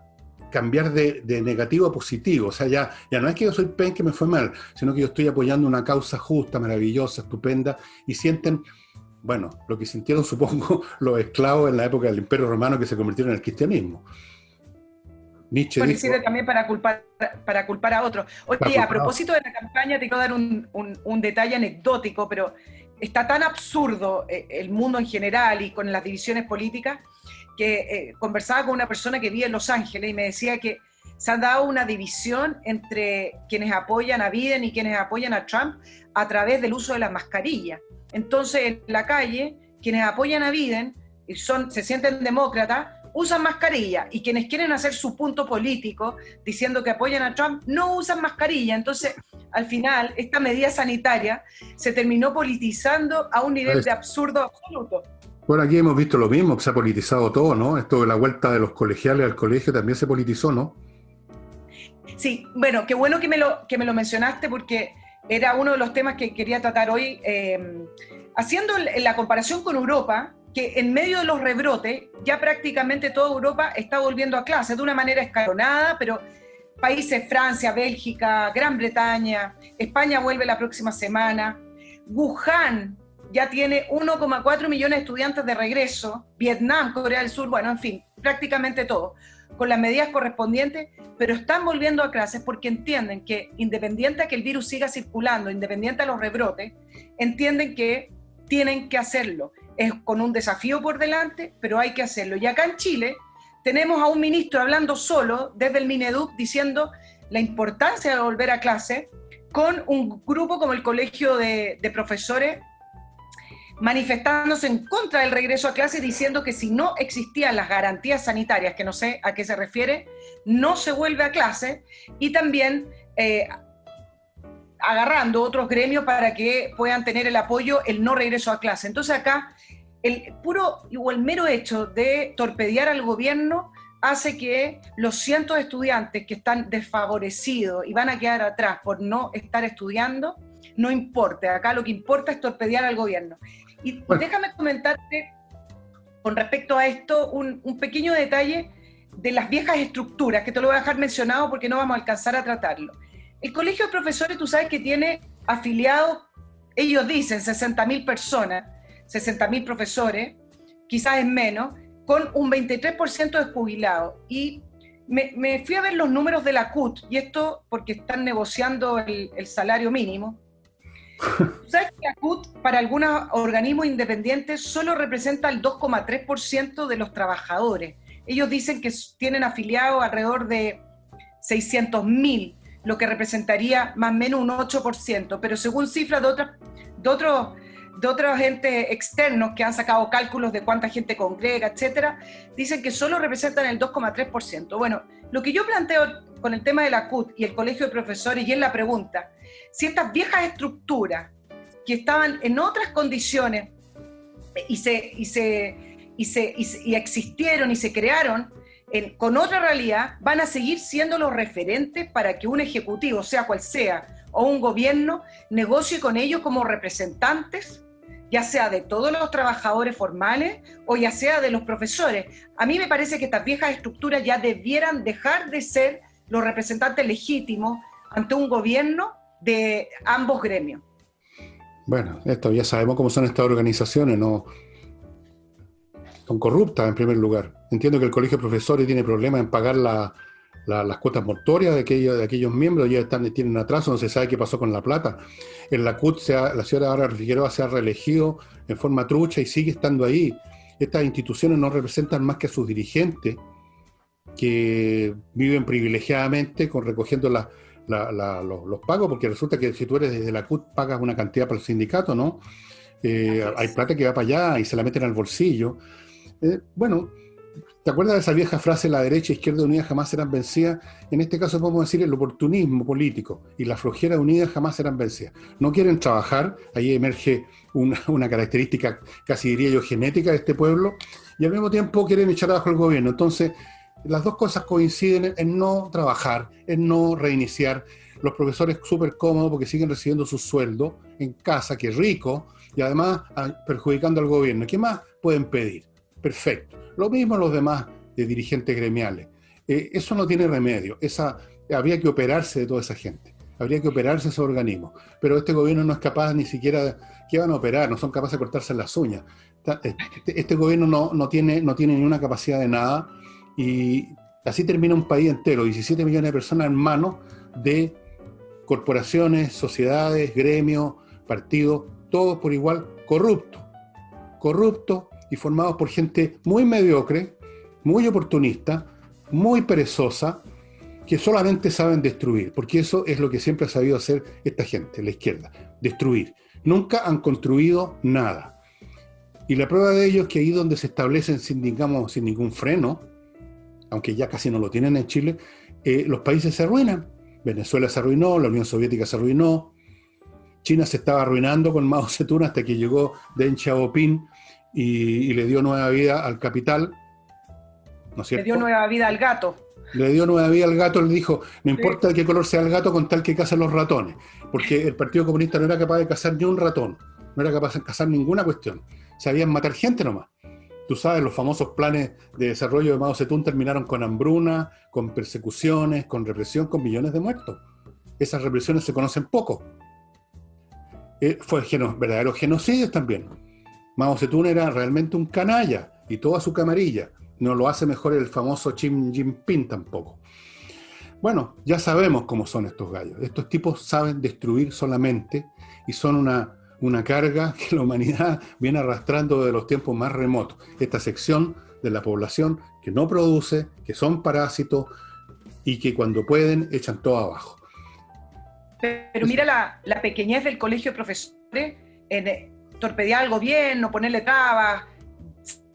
cambiar de negativo a positivo. O sea, ya no es que yo soy pen que me fue mal, sino que yo estoy apoyando una causa justa, maravillosa, estupenda, y sienten, bueno, lo que sintieron, supongo, los esclavos en la época del Imperio Romano, que se convirtieron en el cristianismo. Nietzsche dijo, sirve también para culpar a otros. Oye, a propósito de la campaña, te quiero dar un detalle anecdótico, pero está tan absurdo el mundo en general y con las divisiones políticas, que conversaba con una persona que vive en Los Ángeles y me decía que se ha dado una división entre quienes apoyan a Biden y quienes apoyan a Trump a través del uso de las mascarillas. Entonces, en la calle, quienes apoyan a Biden y se sienten demócratas, usan mascarilla, y quienes quieren hacer su punto político diciendo que apoyan a Trump no usan mascarilla. Entonces, al final, esta medida sanitaria se terminó politizando a un nivel de absurdo absoluto. Bueno, aquí hemos visto lo mismo, que se ha politizado todo, ¿no? Esto de la vuelta de los colegiales al colegio también se politizó, ¿no? Sí, bueno, qué bueno que me lo mencionaste, porque era uno de los temas que quería tratar hoy, haciendo la comparación con Europa, que en medio de los rebrotes, ya prácticamente toda Europa está volviendo a clases de una manera escalonada, pero países, Francia, Bélgica, Gran Bretaña, España vuelve la próxima semana, Wuhan ya tiene 1,4 millones de estudiantes de regreso, Vietnam, Corea del Sur, bueno, en fin, prácticamente todo, con las medidas correspondientes, pero están volviendo a clases porque entienden que, independiente a que el virus siga circulando, independiente a los rebrotes, entienden que tienen que hacerlo. Es con un desafío por delante, pero hay que hacerlo. Y acá en Chile tenemos a un ministro hablando solo desde el Mineduc diciendo la importancia de volver a clase, con un grupo como el Colegio de Profesores manifestándose en contra del regreso a clase, diciendo que si no existían las garantías sanitarias, que no sé a qué se refiere, no se vuelve a clase, y también agarrando otros gremios para que puedan tener el apoyo, el no regreso a clase. Entonces acá el mero hecho de torpedear al gobierno hace que los cientos de estudiantes que están desfavorecidos y van a quedar atrás por no estar estudiando, no importe. Acá lo que importa es torpedear al gobierno. Y bueno, déjame comentarte con respecto a esto un pequeño detalle de las viejas estructuras, que te lo voy a dejar mencionado porque no vamos a alcanzar a tratarlo. El Colegio de Profesores, tú sabes que tiene afiliados, ellos dicen 60.000 personas, 60.000 profesores, quizás es menos, con un 23% de jubilados. Y me fui a ver los números de la CUT, y esto porque están negociando el salario mínimo. ¿Sabes que la CUT para algunos organismos independientes solo representa el 2,3% de los trabajadores? Ellos dicen que tienen afiliados alrededor de 600.000, lo que representaría más o menos un 8%, pero según cifras de otros entes externos que han sacado cálculos de cuánta gente congrega, etcétera, dicen que solo representan el 2,3%. Bueno, lo que yo planteo con el tema de la CUT y el Colegio de Profesores, y es la pregunta, si estas viejas estructuras que estaban en otras condiciones y existieron y se crearon con otra realidad, van a seguir siendo los referentes para que un ejecutivo, sea cual sea, o un gobierno, negocie con ellos como representantes, ya sea de todos los trabajadores formales o ya sea de los profesores. A mí me parece que estas viejas estructuras ya debieran dejar de ser los representantes legítimos ante un gobierno de ambos gremios. Bueno, esto ya sabemos cómo son estas organizaciones, ¿no? Son corruptas en primer lugar. Entiendo que el Colegio de Profesores tiene problemas en pagar las cuotas mortuorias de aquellos miembros, ya tienen atraso, no se sabe qué pasó con la plata. En la CUT, la señora Bárbara Figueroa se ha reelegido en forma trucha y sigue estando ahí. Estas instituciones no representan más que a sus dirigentes, que viven privilegiadamente recogiendo los pagos, porque resulta que si tú eres desde la CUT pagas una cantidad para el sindicato, ¿no? Hay plata que va para allá y se la meten al bolsillo. Bueno, ¿te acuerdas de esa vieja frase, la derecha e izquierda unida jamás serán vencidas? En este caso podemos decir el oportunismo político y la flojera unida jamás serán vencidas. No quieren trabajar, ahí emerge una característica, casi diría yo, genética de este pueblo, y al mismo tiempo quieren echar abajo el gobierno. Entonces, las dos cosas coinciden en no trabajar, en no reiniciar. Los profesores súper cómodos porque siguen recibiendo su sueldo en casa, que rico, y además perjudicando al gobierno. ¿Qué más pueden pedir? Perfecto. Lo mismo los demás dirigentes gremiales. Eso no tiene remedio. Habría que operarse de toda esa gente. Habría que operarse esos organismos. Pero este gobierno no es capaz ni siquiera... ¿Qué van a operar? No son capaces de cortarse las uñas. Este gobierno no tiene ni una capacidad de nada. Y así termina un país entero. 17 millones de personas en manos de corporaciones, sociedades, gremios, partidos, todos por igual corruptos y formados por gente muy mediocre, muy oportunista, muy perezosa, que solamente saben destruir, porque eso es lo que siempre ha sabido hacer esta gente, la izquierda, destruir. Nunca han construido nada. Y la prueba de ello es que ahí donde se establecen sin ningún freno, aunque ya casi no lo tienen en Chile, los países se arruinan. Venezuela se arruinó, la Unión Soviética se arruinó, China se estaba arruinando con Mao Zedong hasta que llegó Deng Xiaoping y le dio nueva vida al capital, ¿no es cierto? Le dio nueva vida al gato. Le dio nueva vida al gato, le dijo, no importa de qué color sea el gato con tal que cazan los ratones, porque el Partido Comunista no era capaz de cazar ni un ratón, no era capaz de cazar ninguna cuestión, sabían matar gente nomás. Tú sabes, los famosos planes de desarrollo de Mao Zedong terminaron con hambruna, con persecuciones, con represión, con millones de muertos. Esas represiones se conocen poco. Fue verdaderos genocidios también. Mao Zedong era realmente un canalla y toda su camarilla. No lo hace mejor el famoso Xi Jinping tampoco. Bueno, ya sabemos cómo son estos gallos. Estos tipos saben destruir solamente y son una carga que la humanidad viene arrastrando desde los tiempos más remotos. Esta sección de la población que no produce, que son parásitos y que cuando pueden echan todo abajo. Pero mira la pequeñez del Colegio de Profesores en torpedear al gobierno, ponerle trabas,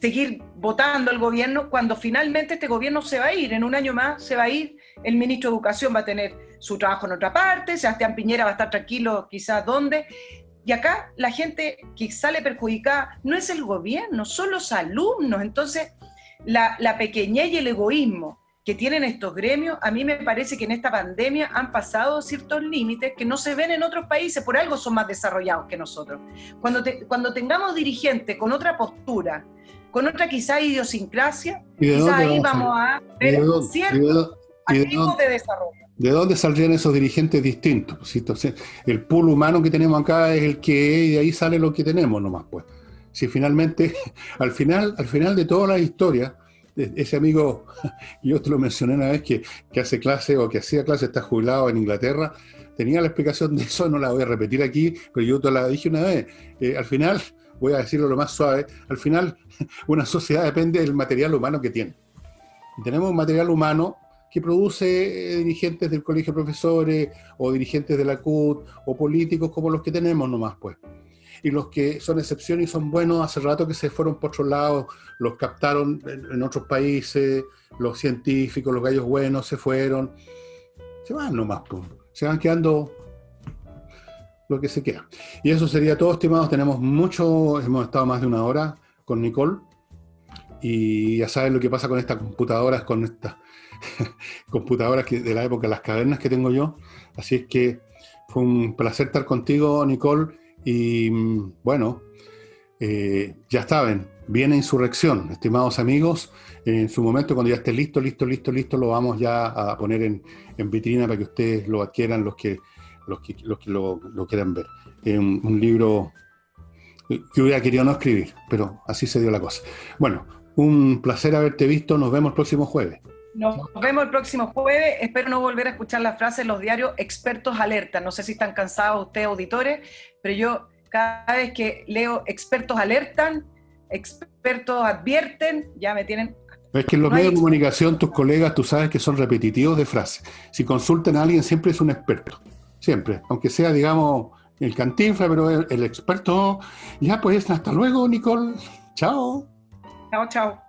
seguir votando al gobierno, cuando finalmente este gobierno se va a ir, en un año más se va a ir, el ministro de Educación va a tener su trabajo en otra parte, Sebastián Piñera va a estar tranquilo quizás donde, y acá la gente que sale perjudicada no es el gobierno, son los alumnos. Entonces la pequeñez y el egoísmo que tienen estos gremios, a mí me parece que en esta pandemia han pasado ciertos límites que no se ven en otros países, por algo son más desarrollados que nosotros. Cuando tengamos dirigentes con otra postura, con otra quizá idiosincrasia, quizás ahí vamos a ver ciertos activos de desarrollo. ¿De dónde saldrían esos dirigentes distintos? El pool humano que tenemos acá es el que es, y de ahí sale lo que tenemos nomás, pues. Si finalmente, al final de toda la historia, ese amigo, yo te lo mencioné una vez, que hace clase o que hacía clase, está jubilado en Inglaterra, tenía la explicación de eso, no la voy a repetir aquí, pero yo te la dije una vez. Al final, voy a decirlo lo más suave, al final una sociedad depende del material humano que tiene. Y tenemos un material humano que produce dirigentes del colegio de profesores, o dirigentes de la CUT, o políticos como los que tenemos nomás, pues. Y los que son excepción y son buenos, hace rato que se fueron por otro lado, los captaron en otros países, los científicos, los gallos buenos se fueron, se van nomás, pues. Se van quedando lo que se queda. Y eso sería todo, estimados. Tenemos mucho, hemos estado más de una hora con Nicole, y ya saben lo que pasa con estas computadoras, con estas computadoras de la época de las cavernas que tengo yo. Así es que fue un placer estar contigo, Nicole. Y bueno, ya saben, viene Insurrección, estimados amigos. En su momento, cuando ya esté listo, lo vamos ya a poner en vitrina para que ustedes lo adquieran, los que lo quieran ver. Un libro que hubiera querido no escribir, pero así se dio la cosa. Bueno, un placer haberte visto. Nos vemos el próximo jueves. Nos vemos el próximo jueves. Espero no volver a escuchar la frase en los diarios expertos alertan. No sé si están cansados ustedes, auditores, pero yo cada vez que leo expertos alertan, expertos advierten, ya me tienen... Es que en los medios de comunicación, tus colegas, tú sabes que son repetitivos de frases. Si consultan a alguien, siempre es un experto. Siempre. Aunque sea, digamos, el Cantinflas, pero el experto... Ya pues, hasta luego, Nicole. Chao. Chao, chao.